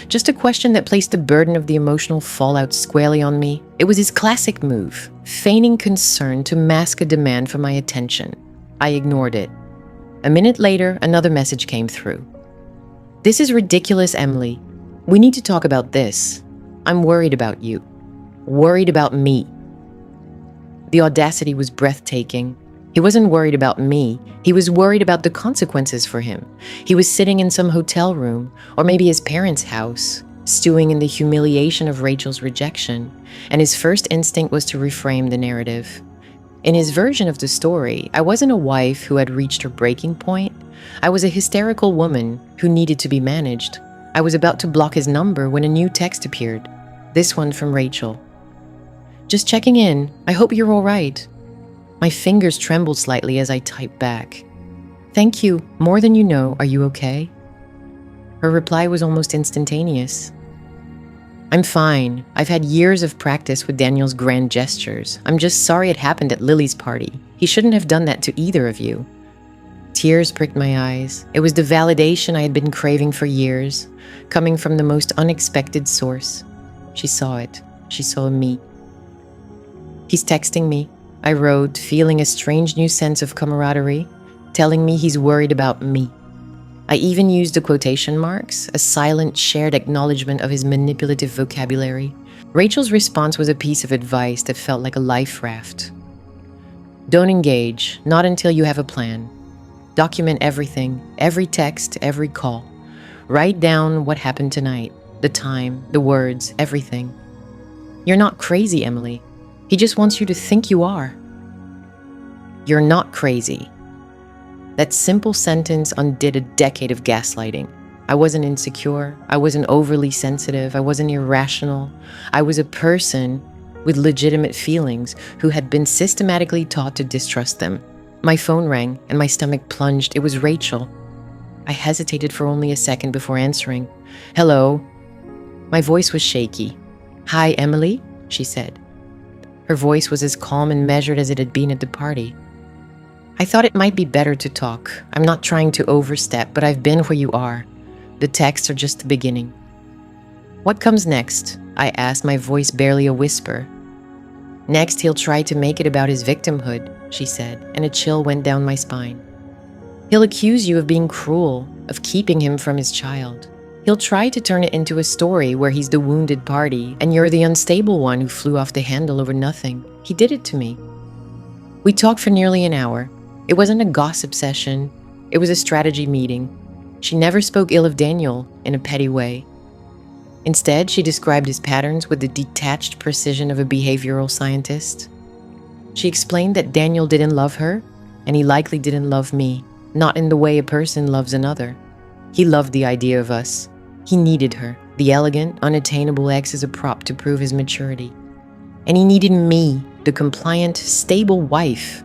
Just a question that placed the burden of the emotional fallout squarely on me. It was his classic move, feigning concern to mask a demand for my attention. I ignored it. A minute later, another message came through. "This is ridiculous, Emily. We need to talk about this. I'm worried about you. Worried about me." The audacity was breathtaking. He wasn't worried about me. He was worried about the consequences for him. He was sitting in some hotel room, or maybe his parents' house, stewing in the humiliation of Rachel's rejection, and his first instinct was to reframe the narrative. In his version of the story, I wasn't a wife who had reached her breaking point. I was a hysterical woman who needed to be managed. I was about to block his number when a new text appeared. This one from Rachel. Just checking in. I hope you're all right." My fingers trembled slightly as I typed back. "Thank you. More than you know. Are you okay?" Her reply was almost instantaneous. "I'm fine. I've had years of practice with Daniel's grand gestures. I'm just sorry it happened at Lily's party. He shouldn't have done that to either of you." Tears pricked my eyes. It was the validation I had been craving for years, coming from the most unexpected source. She saw it. She saw me. "He's texting me," I wrote, feeling a strange new sense of camaraderie, telling me he's worried about me. I even used the quotation marks, a silent, shared acknowledgement of his manipulative vocabulary. Rachel's response was a piece of advice that felt like a life raft. "Don't engage, not until you have a plan. Document everything, every text, every call. Write down what happened tonight, the time, the words, everything. You're not crazy, Emily. He just wants you to think you are." You're not crazy. That simple sentence undid a decade of gaslighting. I wasn't insecure. I wasn't overly sensitive. I wasn't irrational. I was a person with legitimate feelings who had been systematically taught to distrust them. My phone rang and my stomach plunged. It was Rachel. I hesitated for only a second before answering. "Hello." My voice was shaky. "Hi, Emily," she said. Her voice was as calm and measured as it had been at the party. "I thought it might be better to talk. I'm not trying to overstep, but I've been where you are. The texts are just the beginning." "What comes next?" I asked, my voice barely a whisper. "Next, he'll try to make it about his victimhood," she said, and a chill went down my spine. "He'll accuse you of being cruel, of keeping him from his child. He'll try to turn it into a story where he's the wounded party and you're the unstable one who flew off the handle over nothing. He did it to me." We talked for nearly an hour. It wasn't a gossip session. It was a strategy meeting. She never spoke ill of Daniel in a petty way. Instead, she described his patterns with the detached precision of a behavioral scientist. She explained that Daniel didn't love her, and he likely didn't love me, not in the way a person loves another. He loved the idea of us. He needed her, the elegant, unattainable ex, as a prop to prove his maturity. And he needed me, the compliant, stable wife,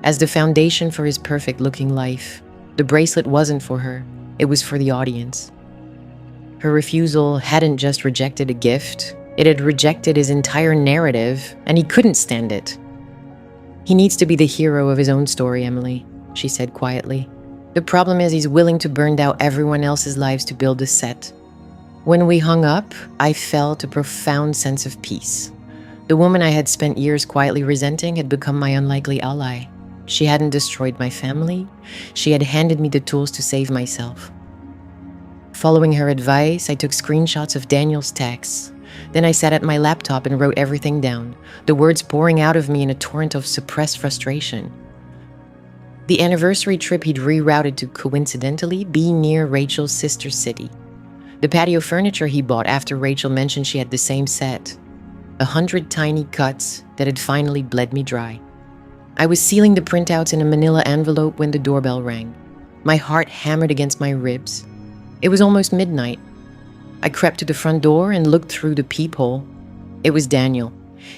as the foundation for his perfect-looking life. The bracelet wasn't for her. It was for the audience. Her refusal hadn't just rejected a gift. It had rejected his entire narrative, and he couldn't stand it. "He needs to be the hero of his own story, Emily," she said quietly. "The problem is he's willing to burn down everyone else's lives to build a set." When we hung up, I felt a profound sense of peace. The woman I had spent years quietly resenting had become my unlikely ally. She hadn't destroyed my family. She had handed me the tools to save myself. Following her advice, I took screenshots of Daniel's texts. Then I sat at my laptop and wrote everything down, the words pouring out of me in a torrent of suppressed frustration. The anniversary trip he'd rerouted to coincidentally be near Rachel's sister city. The patio furniture he bought after Rachel mentioned she had the same set. 100 tiny cuts that had finally bled me dry. I was sealing the printouts in a manila envelope when the doorbell rang. My heart hammered against my ribs. It was almost midnight. I crept to the front door and looked through the peephole. It was Daniel.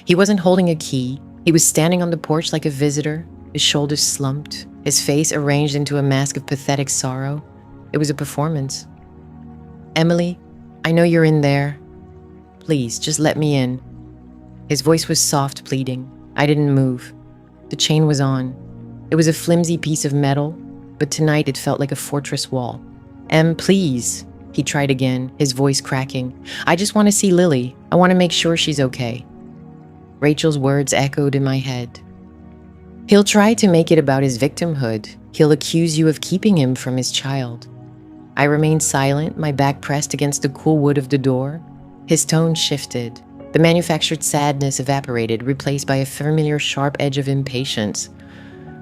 He wasn't holding a key. He was standing on the porch like a visitor, his shoulders slumped, his face arranged into a mask of pathetic sorrow. It was a performance. "Emily, I know you're in there. Please, just let me in." His voice was soft, pleading. I didn't move. The chain was on. It was a flimsy piece of metal, but tonight it felt like a fortress wall. Please," he tried again, his voice cracking. "I just want to see Lily. I want to make sure she's okay." Rachel's words echoed in my head. "He'll try to make it about his victimhood. He'll accuse you of keeping him from his child." I remained silent, my back pressed against the cool wood of the door. His tone shifted. The manufactured sadness evaporated, replaced by a familiar sharp edge of impatience.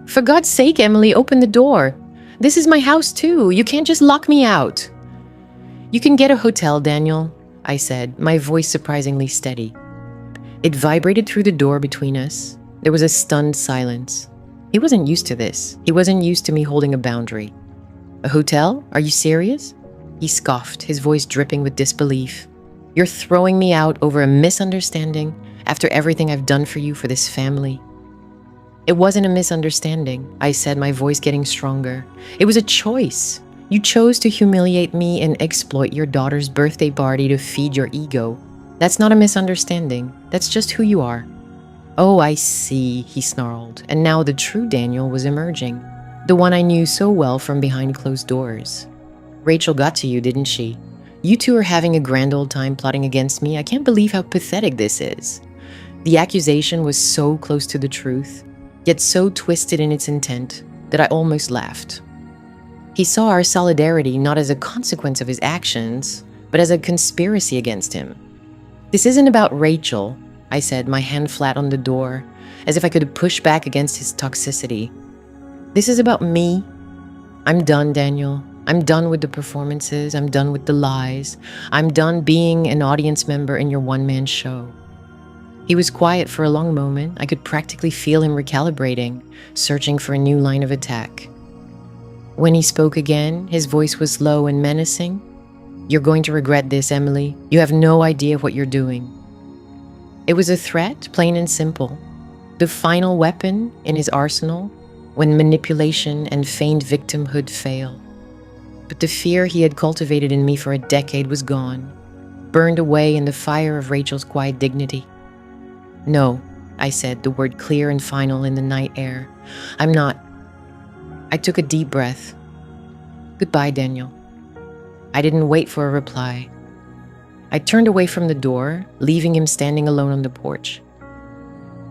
"For God's sake, Emily, open the door. This is my house too. You can't just lock me out." "You can get a hotel, Daniel," I said, my voice surprisingly steady. It vibrated through the door between us. There was a stunned silence. He wasn't used to this. He wasn't used to me holding a boundary. "A hotel? Are you serious?" He scoffed, his voice dripping with disbelief. "You're throwing me out over a misunderstanding? after everything I've done for you, for this family. It wasn't a misunderstanding, I said, my voice getting stronger. It was a choice. You chose to humiliate me and exploit your daughter's birthday party to feed your ego. That's not a misunderstanding. That's just who you are. Oh, I see, he snarled, and now the true Daniel was emerging, the one I knew so well from behind closed doors. Rachel got to you, didn't she? You two are having a grand old time plotting against me. I can't believe how pathetic this is. The accusation was so close to the truth, yet so twisted in its intent that I almost laughed. He saw our solidarity not as a consequence of his actions, but as a conspiracy against him. This isn't about Rachel, I said, my hand flat on the door, as if I could push back against his toxicity. This is about me. I'm done, Daniel. I'm done with the performances. I'm done with the lies. I'm done being an audience member in your one-man show. He was quiet for a long moment. I could practically feel him recalibrating, searching for a new line of attack. When he spoke again, his voice was low and menacing. You're going to regret this, Emily. You have no idea what you're doing. It was a threat, plain and simple. The final weapon in his arsenal when manipulation and feigned victimhood fail. But the fear he had cultivated in me for a decade was gone, burned away in the fire of Rachel's quiet dignity. No, I said, the word clear and final in the night air. I'm not. I took a deep breath. Goodbye, Daniel. I didn't wait for a reply. I turned away from the door, leaving him standing alone on the porch.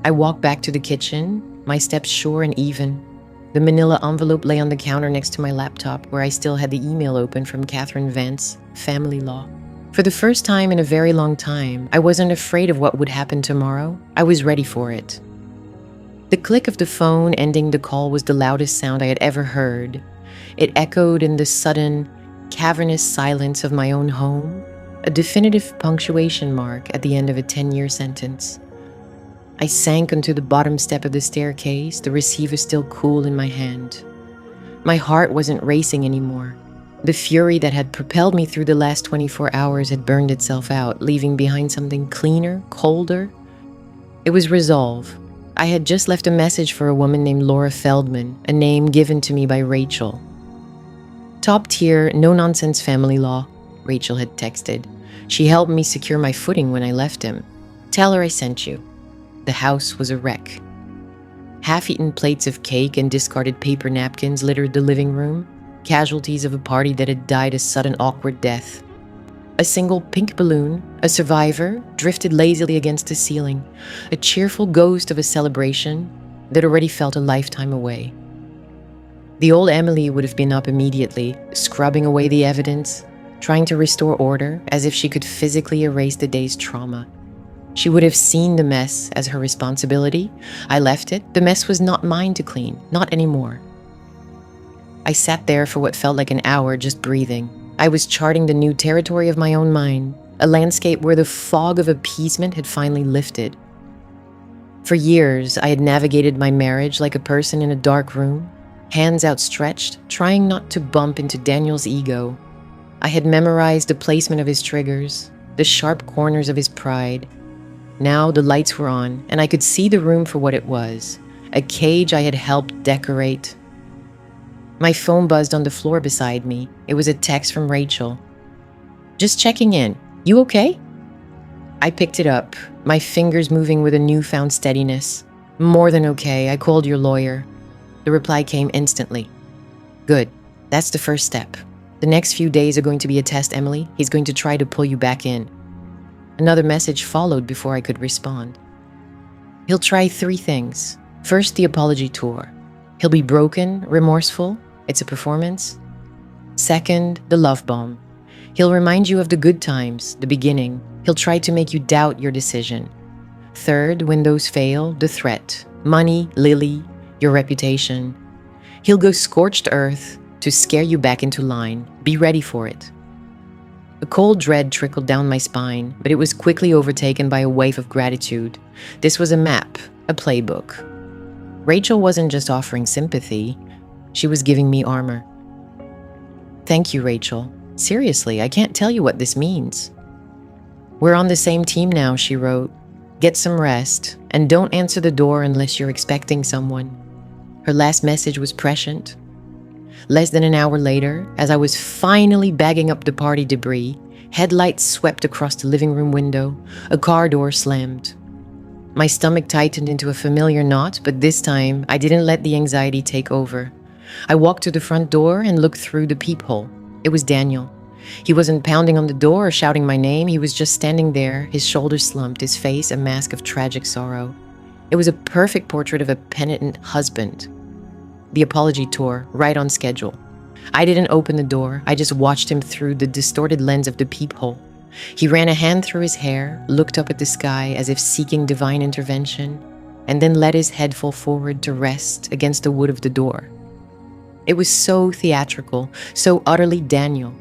I walked back to the kitchen, my steps sure and even. The manila envelope lay on the counter next to my laptop, where I still had the email open from Catherine Vance, family law. For the first time in a very long time, I wasn't afraid of what would happen tomorrow. I was ready for it. The click of the phone ending the call was the loudest sound I had ever heard. It echoed in the sudden, cavernous silence of my own home, a definitive punctuation mark at the end of a 10-year sentence. I sank onto the bottom step of the staircase, the receiver still cool in my hand. My heart wasn't racing anymore. The fury that had propelled me through the last 24 hours had burned itself out, leaving behind something cleaner, colder. It was resolve. I had just left a message for a woman named Laura Feldman, a name given to me by Rachel. Top tier, no-nonsense family law, Rachel had texted. She helped me secure my footing when I left him. Tell her I sent you. The house was a wreck. Half-eaten plates of cake and discarded paper napkins littered the living room, casualties of a party that had died a sudden awkward death. A single pink balloon, a survivor, drifted lazily against the ceiling, a cheerful ghost of a celebration that already felt a lifetime away. The old Emily would have been up immediately, scrubbing away the evidence, trying to restore order as if she could physically erase the day's trauma. She would have seen the mess as her responsibility. I left it. The mess was not mine to clean, not anymore. I sat there for what felt like an hour just breathing. I was charting the new territory of my own mind, a landscape where the fog of appeasement had finally lifted. For years, I had navigated my marriage like a person in a dark room, hands outstretched, trying not to bump into Daniel's ego. I had memorized the placement of his triggers, the sharp corners of his pride. Now the lights were on, and I could see the room for what it was, a cage I had helped decorate. My phone buzzed on the floor beside me. It was a text from Rachel. Just checking in. You okay? I picked it up, my fingers moving with a newfound steadiness. More than okay. I called your lawyer. The reply came instantly. Good. That's the first step. The next few days are going to be a test, Emily. He's going to try to pull you back in. Another message followed before I could respond. He'll try 3 things. First, the apology tour. He'll be broken, remorseful. It's a performance. Second, the love bomb. He'll remind you of the good times, the beginning. He'll try to make you doubt your decision. Third, when those fail, the threat. Money, Lily, your reputation. He'll go scorched earth to scare you back into line. Be ready for it. A cold dread trickled down my spine, but it was quickly overtaken by a wave of gratitude. This was a map, a playbook. Rachel wasn't just offering sympathy. She was giving me armor. Thank you, Rachel. Seriously, I can't tell you what this means. We're on the same team now, she wrote. Get some rest, and don't answer the door unless you're expecting someone." Her last message was prescient. Less than an hour later, as I was finally bagging up the party debris, headlights swept across the living room window, a car door slammed. My stomach tightened into a familiar knot, but this time I didn't let the anxiety take over. I walked to the front door and looked through the peephole. It was Daniel. He wasn't pounding on the door or shouting my name. He was just standing there, his shoulders slumped, his face a mask of tragic sorrow. It was a perfect portrait of a penitent husband. The apology tour, right on schedule. I didn't open the door. I just watched him through the distorted lens of the peephole. He ran a hand through his hair, looked up at the sky as if seeking divine intervention, and then let his head fall forward to rest against the wood of the door. It was so theatrical, so utterly Daniel.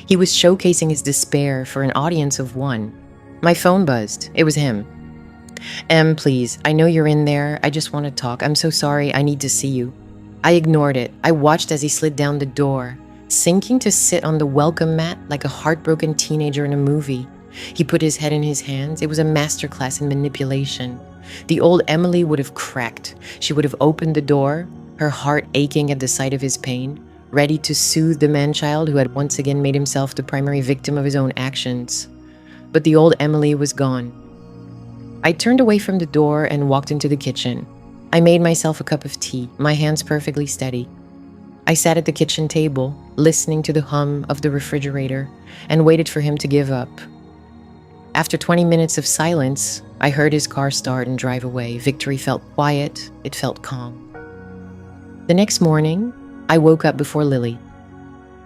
He was showcasing his despair for an audience of one. My phone buzzed. It was him. Please, I know you're in there. I just want to talk. I'm so sorry. I need to see you." I ignored it. I watched as he slid down the door, sinking to sit on the welcome mat like a heartbroken teenager in a movie. He put his head in his hands. It was a masterclass in manipulation. The old Emily would have cracked. She would have opened the door, her heart aching at the sight of his pain, ready to soothe the man-child who had once again made himself the primary victim of his own actions. But the old Emily was gone. I turned away from the door and walked into the kitchen. I made myself a cup of tea, my hands perfectly steady. I sat at the kitchen table, listening to the hum of the refrigerator, and waited for him to give up. After 20 minutes of silence, I heard his car start and drive away. Victory felt quiet, it felt calm. The next morning, I woke up before Lily.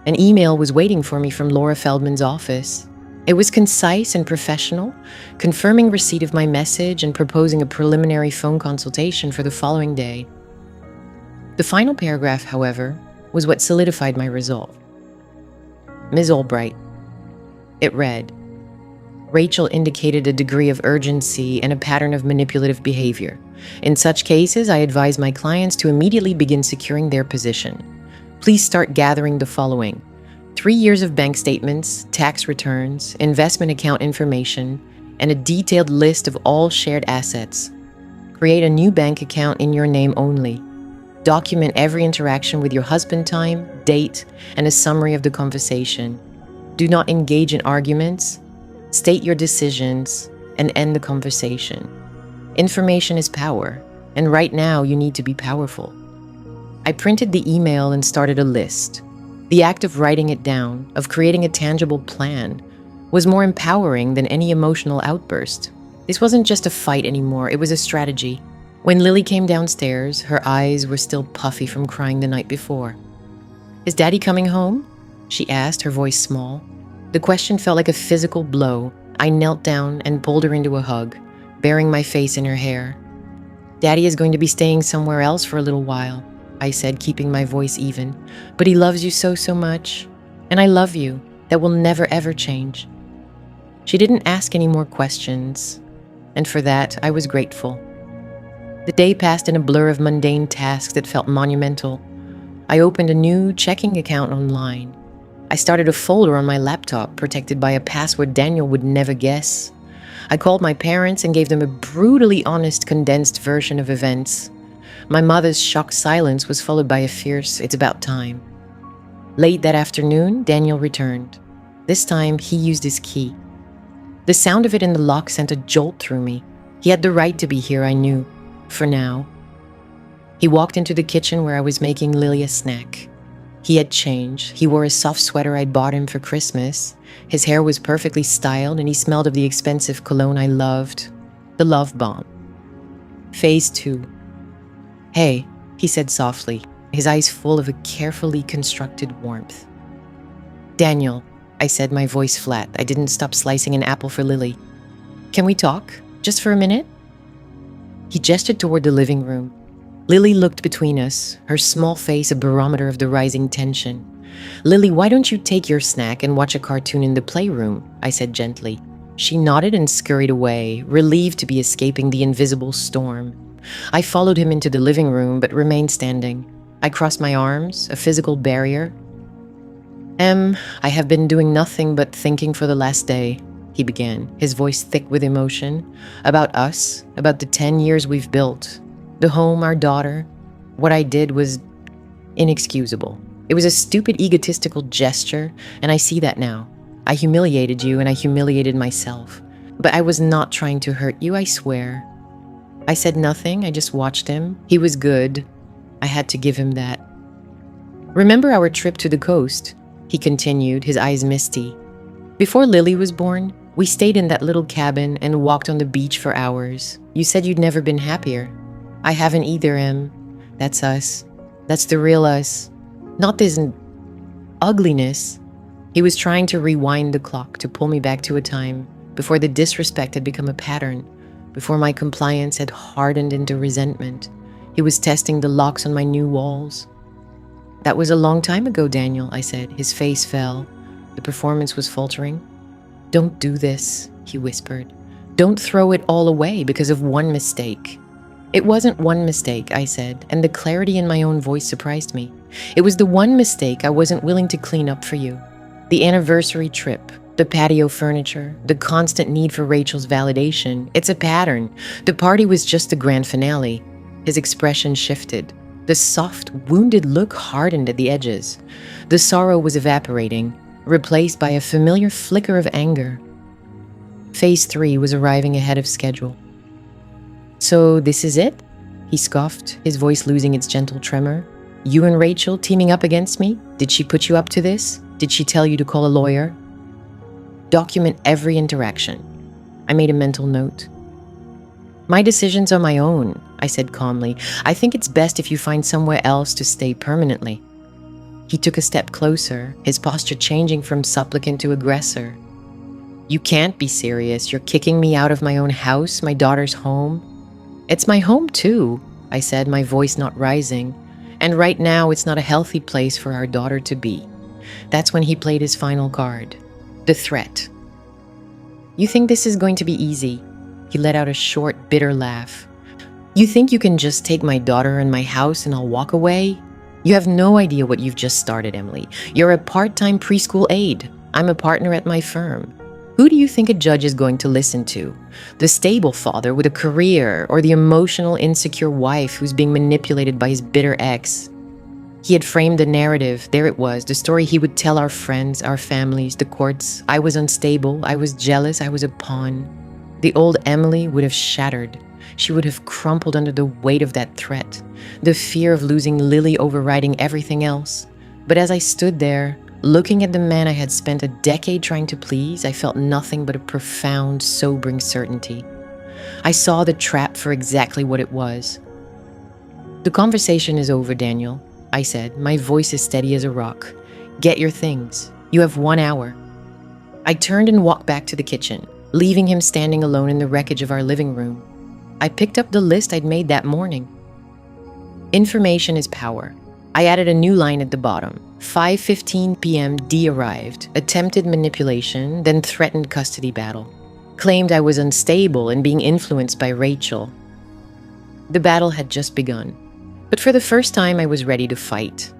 An email was waiting for me from Laura Feldman's office. It was concise and professional, confirming receipt of my message and proposing a preliminary phone consultation for the following day. The final paragraph, however, was what solidified my resolve. Ms. Albright. It read, "Rachel indicated a degree of urgency and a pattern of manipulative behavior. In such cases, I advise my clients to immediately begin securing their position. Please start gathering the following: 3 years of bank statements, tax returns, investment account information, and a detailed list of all shared assets. Create a new bank account in your name only. Document every interaction with your husband, time, date, and a summary of the conversation. Do not engage in arguments. State your decisions and end the conversation. Information is power, and right now you need to be powerful." I printed the email and started a list. The act of writing it down, of creating a tangible plan, was more empowering than any emotional outburst. This wasn't just a fight anymore, it was a strategy. When Lily came downstairs, her eyes were still puffy from crying the night before. "Is Daddy coming home?" she asked, her voice small. The question felt like a physical blow. I knelt down and pulled her into a hug, burying my face in her hair. "Daddy is going to be staying somewhere else for a little while," I said, keeping my voice even. "But he loves you so, so much. And I love you. That will never, ever change." She didn't ask any more questions, and for that, I was grateful. The day passed in a blur of mundane tasks that felt monumental. I opened a new checking account online. I started a folder on my laptop, protected by a password Daniel would never guess. I called my parents and gave them a brutally honest, condensed version of events. My mother's shocked silence was followed by a fierce, "It's about time." Late that afternoon, Daniel returned. This time, he used his key. The sound of it in the lock sent a jolt through me. He had the right to be here, I knew. For now. He walked into the kitchen where I was making Lily a snack. He had changed. He wore a soft sweater I'd bought him for Christmas. His hair was perfectly styled, and he smelled of the expensive cologne I loved, the Love Bomb. Phase 2. "Hey," he said softly, his eyes full of a carefully constructed warmth. "Daniel," I said, my voice flat. I didn't stop slicing an apple for Lily. "Can we talk? Just for a minute?" He gestured toward the living room. Lily looked between us, her small face a barometer of the rising tension. "Lily, why don't you take your snack and watch a cartoon in the playroom?" I said gently. She nodded and scurried away, relieved to be escaping the invisible storm. I followed him into the living room, but remained standing. I crossed my arms, a physical barrier. I have been doing nothing but thinking for the last day," he began, his voice thick with emotion. About us, about the 10 years we've built, the home, our daughter. What I did was inexcusable. It was a stupid, egotistical gesture, and I see that now. I humiliated you, and I humiliated myself. But I was not trying to hurt you, I swear. I said nothing, I just watched him. He was good. I had to give him that. Remember our trip to the coast? He continued, his eyes misty. Before Lily was born, we stayed in that little cabin and walked on the beach for hours. You said you'd never been happier. I haven't either, Em. That's us. That's the real us. Not this ugliness. He was trying to rewind the clock to pull me back to a time before the disrespect had become a pattern, before my compliance had hardened into resentment. He was testing the locks on my new walls. That was a long time ago, Daniel, I said. His face fell. The performance was faltering. Don't do this, he whispered. Don't throw it all away because of one mistake. It wasn't one mistake, I said, and the clarity in my own voice surprised me. It was the one mistake I wasn't willing to clean up for you. The anniversary trip, the patio furniture, the constant need for Rachel's validation. It's a pattern. The party was just the grand finale. His expression shifted. The soft, wounded look hardened at the edges. The sorrow was evaporating, replaced by a familiar flicker of anger. Phase 3 was arriving ahead of schedule. So this is it? He scoffed, his voice losing its gentle tremor. You and Rachel teaming up against me? Did she put you up to this? Did she tell you to call a lawyer? Document every interaction. I made a mental note. My decisions are my own, I said calmly. I think it's best if you find somewhere else to stay permanently. He took a step closer, his posture changing from supplicant to aggressor. You can't be serious. You're kicking me out of my own house, my daughter's home. It's my home too, I said, my voice not rising. And right now, it's not a healthy place for our daughter to be. That's when he played his final card, the threat. You think this is going to be easy? He let out a short, bitter laugh. You think you can just take my daughter and my house and I'll walk away? You have no idea what you've just started, Emily. You're a part-time preschool aide. I'm a partner at my firm. Who do you think a judge is going to listen to? The stable father with a career, or the emotional, insecure wife who's being manipulated by his bitter ex? He had framed the narrative. There it was, the story he would tell our friends, our families, the courts. I was unstable, I was jealous, I was a pawn. The old Emily would have shattered. She would have crumpled under the weight of that threat, the fear of losing Lily overriding everything else. But as I stood there, looking at the man I had spent a decade trying to please, I felt nothing but a profound, sobering certainty. I saw the trap for exactly what it was. The conversation is over, Daniel, I said, my voice as steady as a rock. Get your things. You have 1 hour. I turned and walked back to the kitchen, leaving him standing alone in the wreckage of our living room. I picked up the list I'd made that morning. Information is power. I added a new line at the bottom. 5:15 p.m. D arrived, attempted manipulation, then threatened custody battle. Claimed I was unstable and being influenced by Rachel. The battle had just begun. But for the first time, I was ready to fight.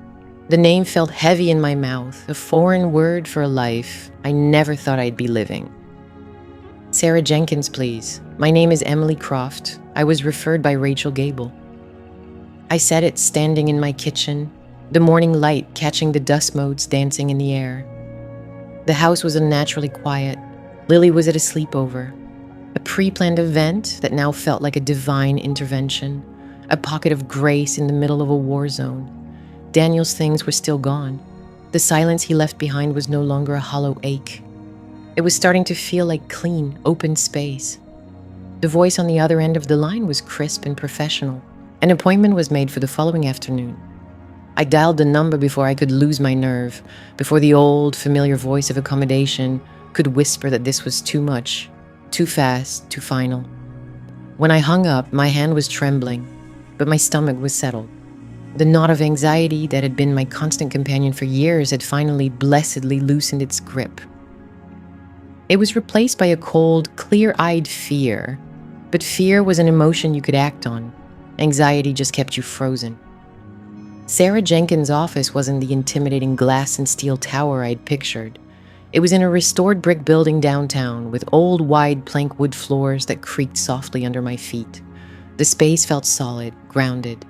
The name felt heavy in my mouth, a foreign word for a life I never thought I'd be living. Sarah Jenkins, please. My name is Emily Croft. I was referred by Rachel Gable. I said it standing in my kitchen, the morning light catching the dust motes dancing in the air. The house was unnaturally quiet. Lily was at a sleepover. A pre-planned event that now felt like a divine intervention. A pocket of grace in the middle of a war zone. Daniel's things were still gone. The silence he left behind was no longer a hollow ache. It was starting to feel like clean, open space. The voice on the other end of the line was crisp and professional. An appointment was made for the following afternoon. I dialed the number before I could lose my nerve, before the old, familiar voice of accommodation could whisper that this was too much, too fast, too final. When I hung up, my hand was trembling, but my stomach was settled. The knot of anxiety that had been my constant companion for years had finally blessedly loosened its grip. It was replaced by a cold, clear-eyed fear. But fear was an emotion you could act on. Anxiety just kept you frozen. Sarah Jenkins' office wasn't the intimidating glass and steel tower I'd pictured. It was in a restored brick building downtown with old, wide plank wood floors that creaked softly under my feet. The space felt solid, grounded.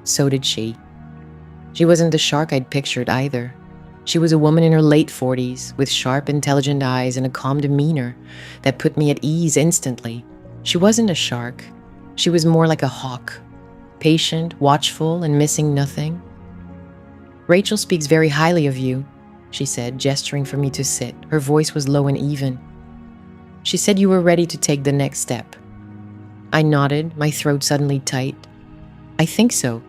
So did she. She wasn't the shark I'd pictured either. She was a woman in her late 40s with sharp, intelligent eyes and a calm demeanor that put me at ease instantly. She wasn't a shark. She was more like a hawk, patient, watchful, and missing nothing. "Rachel speaks very highly of you," she said, gesturing for me to sit. Her voice was low and even. "She said you were ready to take the next step." I nodded, my throat suddenly tight. "I think so.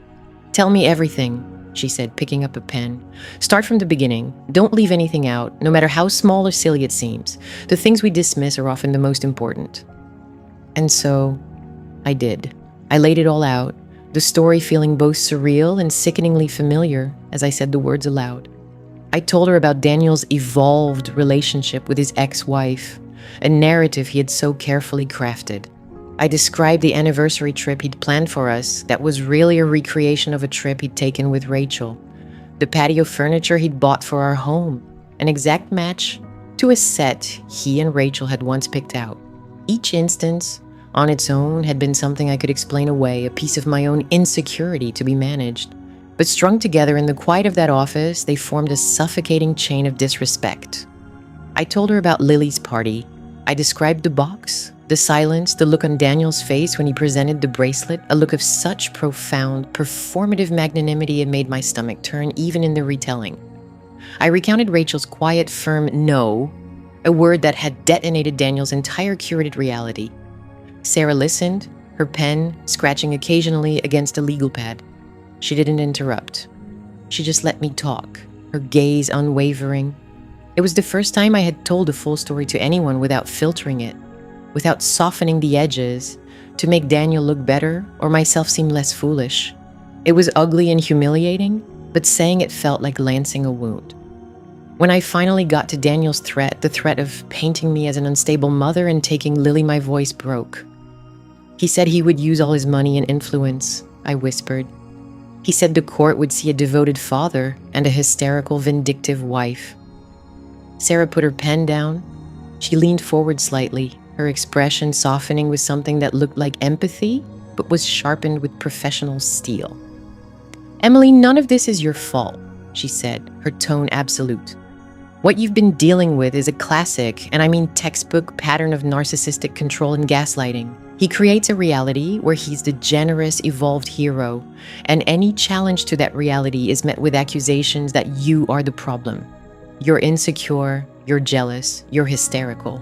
Tell me everything," she said, picking up a pen. "Start from the beginning. Don't leave anything out, no matter how small or silly it seems. The things we dismiss are often the most important." And so, I did. I laid it all out, the story feeling both surreal and sickeningly familiar as I said the words aloud. I told her about Daniel's evolved relationship with his ex-wife, a narrative he had so carefully crafted. I described the anniversary trip he'd planned for us that was really a recreation of a trip he'd taken with Rachel. The patio furniture he'd bought for our home, an exact match to a set he and Rachel had once picked out. Each instance, on its own, had been something I could explain away, a piece of my own insecurity to be managed. But strung together in the quiet of that office, they formed a suffocating chain of disrespect. I told her about Lily's party. I described the box, the silence, the look on Daniel's face when he presented the bracelet, a look of such profound, performative magnanimity it made my stomach turn even in the retelling. I recounted Rachel's quiet, firm no, a word that had detonated Daniel's entire curated reality. Sarah listened, her pen scratching occasionally against a legal pad. She didn't interrupt. She just let me talk, her gaze unwavering. It was the first time I had told a full story to anyone without filtering it, without softening the edges to make Daniel look better or myself seem less foolish. It was ugly and humiliating, but saying it felt like lancing a wound. When I finally got to Daniel's threat, the threat of painting me as an unstable mother and taking Lily, my voice broke. "He said he would use all his money and influence," I whispered. "He said the court would see a devoted father and a hysterical, vindictive wife." Sarah put her pen down. She leaned forward slightly, her expression softening with something that looked like empathy, but was sharpened with professional steel. "Emily, none of this is your fault," she said, her tone absolute. "What you've been dealing with is a classic, and I mean textbook, pattern of narcissistic control and gaslighting. He creates a reality where he's the generous, evolved hero, and any challenge to that reality is met with accusations that you are the problem. You're insecure, you're jealous, you're hysterical."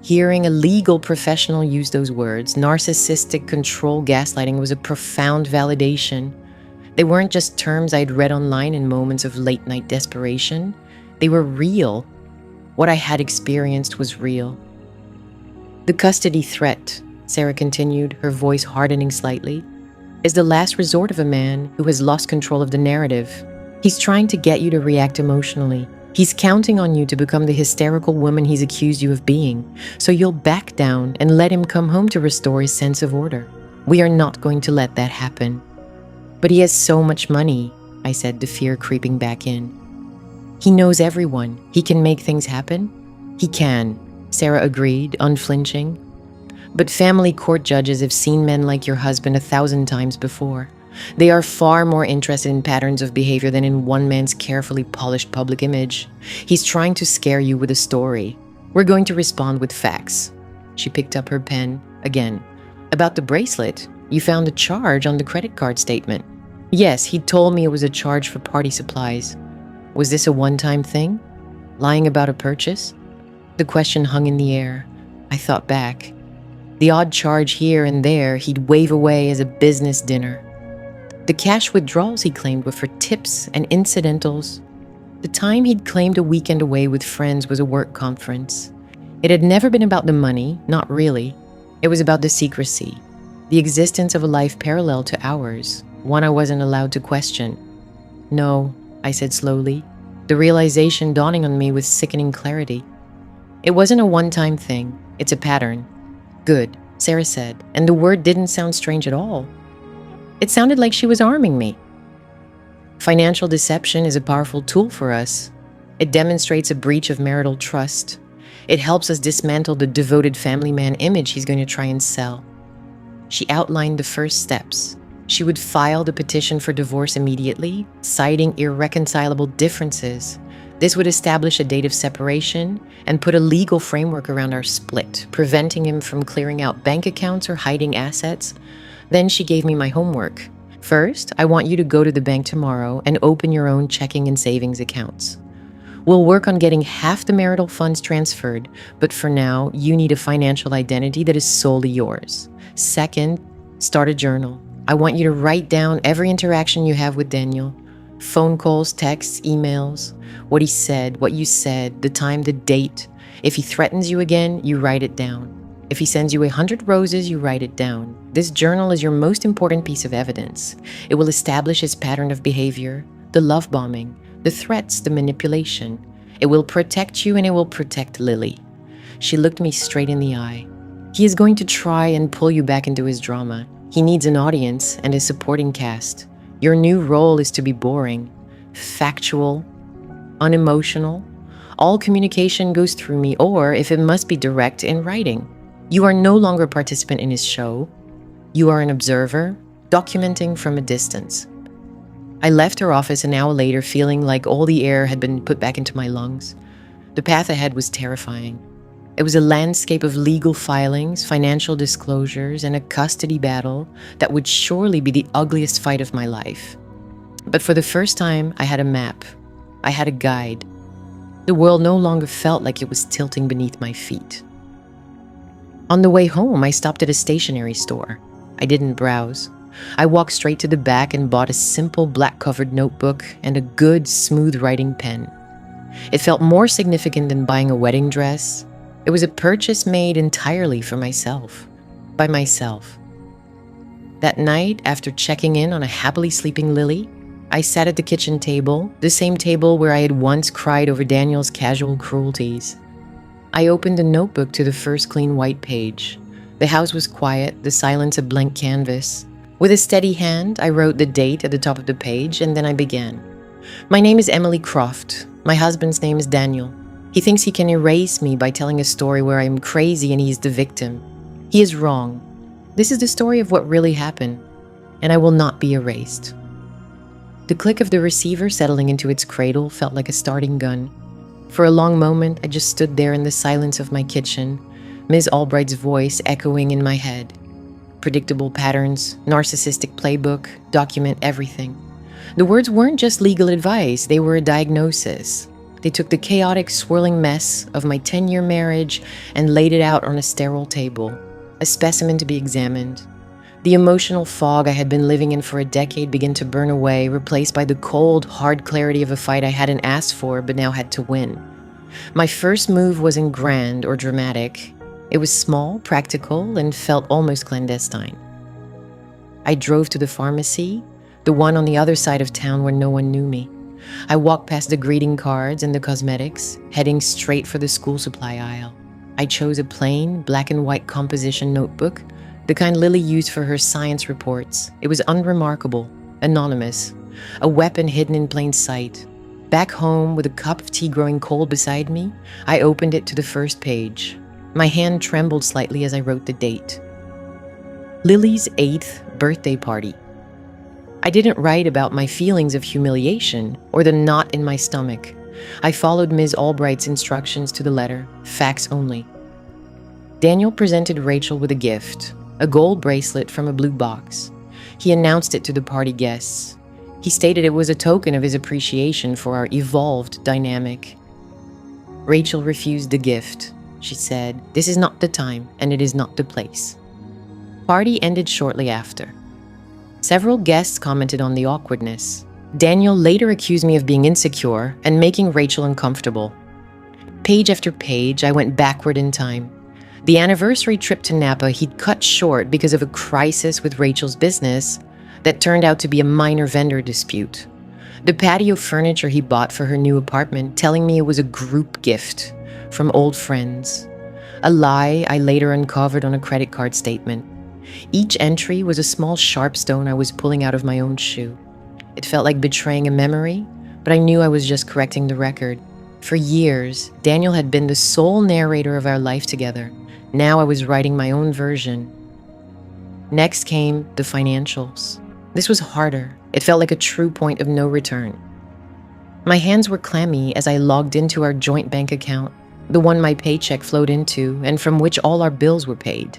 Hearing a legal professional use those words, narcissistic control gaslighting, was a profound validation. They weren't just terms I'd read online in moments of late-night desperation. They were real. What I had experienced was real. "The custody threat," Sarah continued, her voice hardening slightly, "is the last resort of a man who has lost control of the narrative. He's trying to get you to react emotionally. He's counting on you to become the hysterical woman he's accused you of being, so you'll back down and let him come home to restore his sense of order. We are not going to let that happen." "But he has so much money," I said, the fear creeping back in. "He knows everyone. He can make things happen." "He can," Sarah agreed, unflinching. "But family court judges have seen men like your husband 1,000 times before. They are far more interested in patterns of behavior than in one man's carefully polished public image. He's trying to scare you with a story. We're going to respond with facts." She picked up her pen again. "About the bracelet, you found a charge on the credit card statement." "Yes, he told me it was a charge for party supplies." "Was this a one-time thing? Lying about a purchase?" The question hung in the air. I thought back. The odd charge here and there he'd wave away as a business dinner. The cash withdrawals he claimed were for tips and incidentals. The time he'd claimed a weekend away with friends was a work conference. It had never been about the money, not really. It was about the secrecy, the existence of a life parallel to ours, one I wasn't allowed to question. "No," I said slowly, the realization dawning on me with sickening clarity. "It wasn't a one-time thing. It's a pattern." "Good," Sarah said, and the word didn't sound strange at all. It sounded like she was arming me. "Financial deception is a powerful tool for us. It demonstrates a breach of marital trust. It helps us dismantle the devoted family man image he's going to try and sell. She outlined the first steps. She would file the petition for divorce immediately, citing irreconcilable differences. This would establish a date of separation and put a legal framework around our split, preventing him from clearing out bank accounts or hiding assets. Then she gave me my homework. First, I want you to go to the bank tomorrow and open your own checking and savings accounts. We'll work on getting half the marital funds transferred, but for now, you need a financial identity that is solely yours. Second, start a journal. I want you to write down every interaction you have with Daniel. Phone calls, texts, emails, what he said, what you said, the time, the date. If he threatens you again, you write it down. If he sends you 100 roses, you write it down. This journal is your most important piece of evidence. It will establish his pattern of behavior, the love bombing, the threats, the manipulation. It will protect you and it will protect Lily. She looked me straight in the eye. He is going to try and pull you back into his drama. He needs an audience and a supporting cast. Your new role is to be boring, factual, unemotional. All communication goes through me, or if it must be direct, in writing. You are no longer a participant in his show. You are an observer, documenting from a distance. I left her office an hour later feeling like all the air had been put back into my lungs. The path ahead was terrifying. It was a landscape of legal filings, financial disclosures, and a custody battle that would surely be the ugliest fight of my life. But for the first time, I had a map. I had a guide. The world no longer felt like it was tilting beneath my feet. On the way home, I stopped at a stationery store. I didn't browse. I walked straight to the back and bought a simple black-covered notebook and a good, smooth-writing pen. It felt more significant than buying a wedding dress. It was a purchase made entirely for myself, by myself. That night, after checking in on a happily sleeping Lily, I sat at the kitchen table, the same table where I had once cried over Daniel's casual cruelties. I opened the notebook to the first clean white page. The house was quiet, the silence a blank canvas. With a steady hand, I wrote the date at the top of the page, and then I began. My name is Emily Croft. My husband's name is Daniel. He thinks he can erase me by telling a story where I'm crazy and he's the victim. He is wrong. This is the story of what really happened, and I will not be erased. The click of the receiver settling into its cradle felt like a starting gun. For a long moment, I just stood there in the silence of my kitchen, Ms. Albright's voice echoing in my head. Predictable patterns, narcissistic playbook, document everything. The words weren't just legal advice, they were a diagnosis. They took the chaotic, swirling mess of my 10-year marriage and laid it out on a sterile table, a specimen to be examined. The emotional fog I had been living in for a decade began to burn away, replaced by the cold, hard clarity of a fight I hadn't asked for but now had to win. My first move wasn't grand or dramatic. It was small, practical, and felt almost clandestine. I drove to the pharmacy, the one on the other side of town where no one knew me. I walked past the greeting cards and the cosmetics, heading straight for the school supply aisle. I chose a plain, black and white composition notebook, the kind Lily used for her science reports. It was unremarkable, anonymous, a weapon hidden in plain sight. Back home, with a cup of tea growing cold beside me, I opened it to the first page. My hand trembled slightly as I wrote the date. Lily's 8th birthday party. I didn't write about my feelings of humiliation or the knot in my stomach. I followed Ms. Albright's instructions to the letter, facts only. Daniel presented Rachel with a gift, a gold bracelet from a blue box. He announced it to the party guests. He stated it was a token of his appreciation for our evolved dynamic. Rachel refused the gift. She said, "This is not the time, and it is not the place." Party ended shortly after. Several guests commented on the awkwardness. Daniel later accused me of being insecure and making Rachel uncomfortable. Page after page, I went backward in time. The anniversary trip to Napa he'd cut short because of a crisis with Rachel's business that turned out to be a minor vendor dispute. The patio furniture he bought for her new apartment, telling me it was a group gift from old friends. A lie I later uncovered on a credit card statement. Each entry was a small sharp stone I was pulling out of my own shoe. It felt like betraying a memory, but I knew I was just correcting the record. For years, Daniel had been the sole narrator of our life together. Now I was writing my own version. Next came the financials. This was harder. It felt like a true point of no return. My hands were clammy as I logged into our joint bank account, the one my paycheck flowed into and from which all our bills were paid.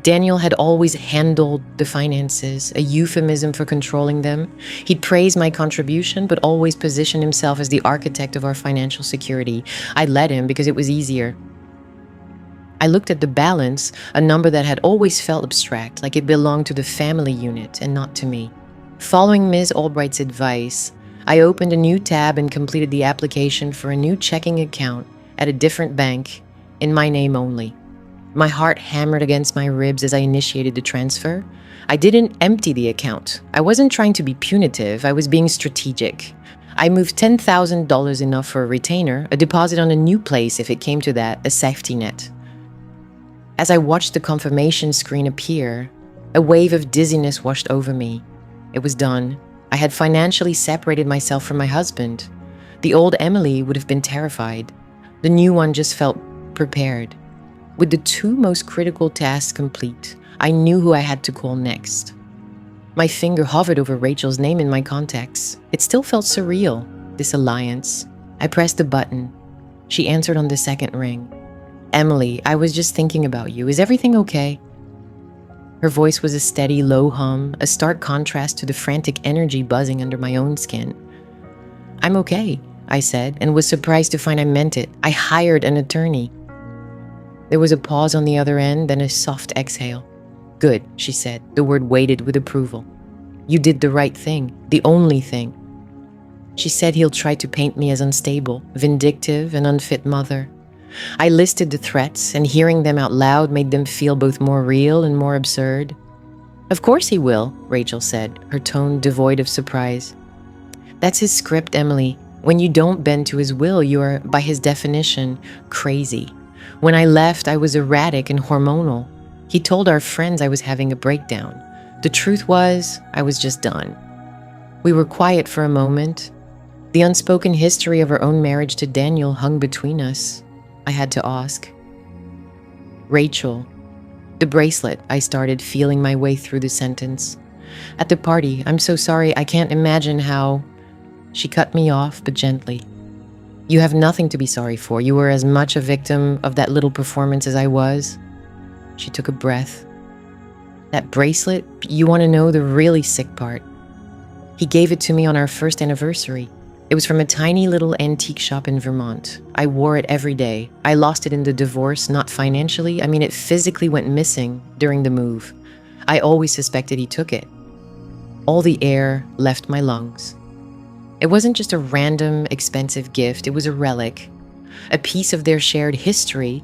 Daniel had always handled the finances, a euphemism for controlling them. He'd praised my contribution, but always positioned himself as the architect of our financial security. I let him because it was easier. I looked at the balance, a number that had always felt abstract, like it belonged to the family unit and not to me. Following Ms. Albright's advice, I opened a new tab and completed the application for a new checking account at a different bank in my name only. My heart hammered against my ribs as I initiated the transfer. I didn't empty the account. I wasn't trying to be punitive. I was being strategic. I moved $10,000 enough for a retainer, a deposit on a new place if it came to that, a safety net. As I watched the confirmation screen appear, a wave of dizziness washed over me. It was done. I had financially separated myself from my husband. The old Emily would have been terrified. The new one just felt prepared. With the two most critical tasks complete, I knew who I had to call next. My finger hovered over Rachel's name in my contacts. It still felt surreal, this alliance. I pressed the button. She answered on the second ring. "Emily, I was just thinking about you. Is everything okay?" Her voice was a steady, low hum, a stark contrast to the frantic energy buzzing under my own skin. "I'm okay," I said, and was surprised to find I meant it. I hired an attorney. There was a pause on the other end, then a soft exhale. "Good," she said, the word weighted with approval. "You did the right thing, the only thing." She said he'll try to paint me as unstable, vindictive, and unfit mother. I listed the threats, and hearing them out loud made them feel both more real and more absurd. "Of course he will," Rachel said, her tone devoid of surprise. "That's his script, Emily. When you don't bend to his will, you are, by his definition, crazy. When I left, I was erratic and hormonal. He told our friends I was having a breakdown. The truth was, I was just done." We were quiet for a moment. The unspoken history of our own marriage to Daniel hung between us. I had to ask. "Rachel, the bracelet," I started, feeling my way through the sentence. "At the party, I'm so sorry, I can't imagine how..." She cut me off, but gently. "You have nothing to be sorry for. You were as much a victim of that little performance as I was." She took a breath. "That bracelet, you want to know the really sick part? He gave it to me on our first anniversary. It was from a tiny little antique shop in Vermont. I wore it every day. I lost it in the divorce, not financially. I mean, it physically went missing during the move. I always suspected he took it. All the air left my lungs. It wasn't just a random, expensive gift. It was a relic, a piece of their shared history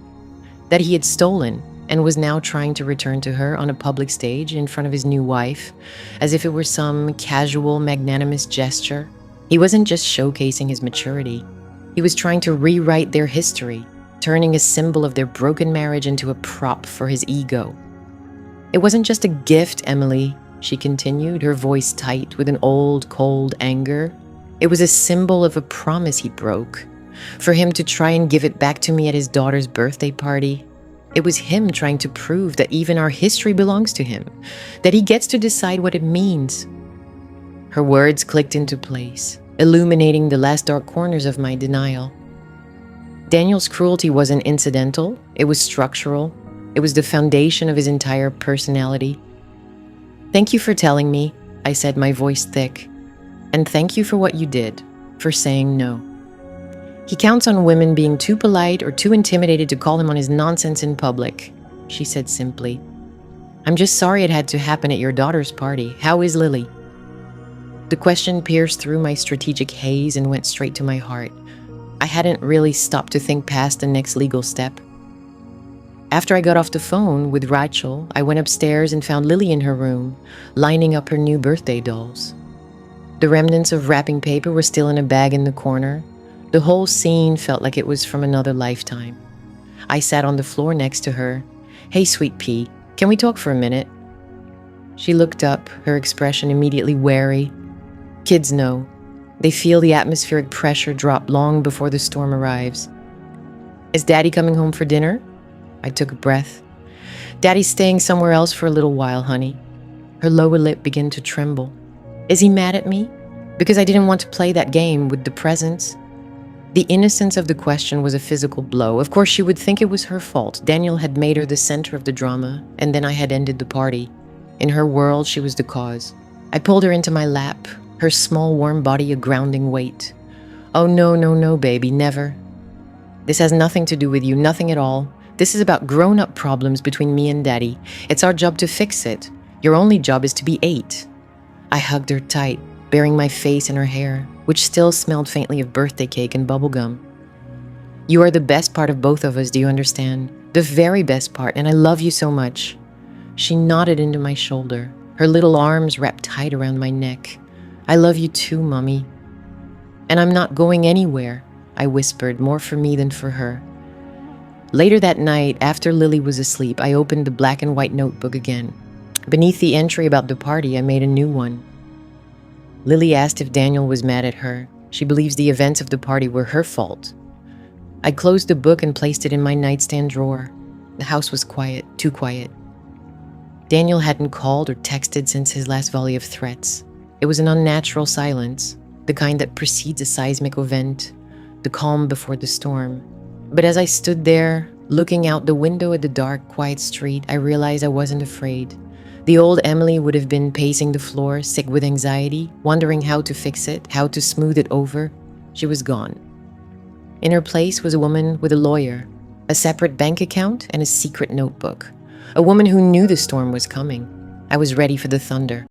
that he had stolen and was now trying to return to her on a public stage in front of his new wife, as if it were some casual, magnanimous gesture. He wasn't just showcasing his maturity. He was trying to rewrite their history, turning a symbol of their broken marriage into a prop for his ego. "It wasn't just a gift, Emily," she continued, her voice tight with an old, cold anger. "It was a symbol of a promise he broke. For him to try and give it back to me at his daughter's birthday party. It was him trying to prove that even our history belongs to him, that he gets to decide what it means." Her words clicked into place, illuminating the last dark corners of my denial. Daniel's cruelty wasn't incidental, it was structural. It was the foundation of his entire personality. "Thank you for telling me," I said, my voice thick. "And thank you for what you did, for saying no. He counts on women being too polite or too intimidated to call him on his nonsense in public," she said simply. "I'm just sorry it had to happen at your daughter's party. How is Lily?" The question pierced through my strategic haze and went straight to my heart. I hadn't really stopped to think past the next legal step. After I got off the phone with Rachel, I went upstairs and found Lily in her room, lining up her new birthday dolls. The remnants of wrapping paper were still in a bag in the corner. The whole scene felt like it was from another lifetime. I sat on the floor next to her. "Hey, sweet pea, can we talk for a minute?" She looked up, her expression immediately wary. "Kids know. They feel the atmospheric pressure drop long before the storm arrives. Is Daddy coming home for dinner? I took a breath. Daddy's staying somewhere else for a little while, honey. Her lower lip began to tremble. Is he mad at me? Because I didn't want to play that game with the presents? The innocence of the question was a physical blow. Of course, she would think it was her fault. Daniel had made her the center of the drama, and then I had ended the party. In her world, she was the cause. I pulled her into my lap, her small, warm body a grounding weight. Oh, no, no, no, baby, never. This has nothing to do with you, nothing at all. This is about grown-up problems between me and Daddy. It's our job to fix it. Your only job is to be 8. I hugged her tight, burying my face in her hair, which still smelled faintly of birthday cake and bubblegum. You are the best part of both of us, do you understand? The very best part, and I love you so much. She nodded into my shoulder, her little arms wrapped tight around my neck. I love you too, Mommy. And I'm not going anywhere, I whispered, more for me than for her. Later that night, after Lily was asleep, I opened the black and white notebook again. Beneath the entry about the party, I made a new one. Lily asked if Daniel was mad at her. She believes the events of the party were her fault. I closed the book and placed it in my nightstand drawer. The house was quiet, too quiet. Daniel hadn't called or texted since his last volley of threats. It was an unnatural silence, the kind that precedes a seismic event, the calm before the storm. But as I stood there, looking out the window at the dark, quiet street, I realized I wasn't afraid. The old Emily would have been pacing the floor, sick with anxiety, wondering how to fix it, how to smooth it over. She was gone. In her place was a woman with a lawyer, a separate bank account, and a secret notebook. A woman who knew the storm was coming. I was ready for the thunder.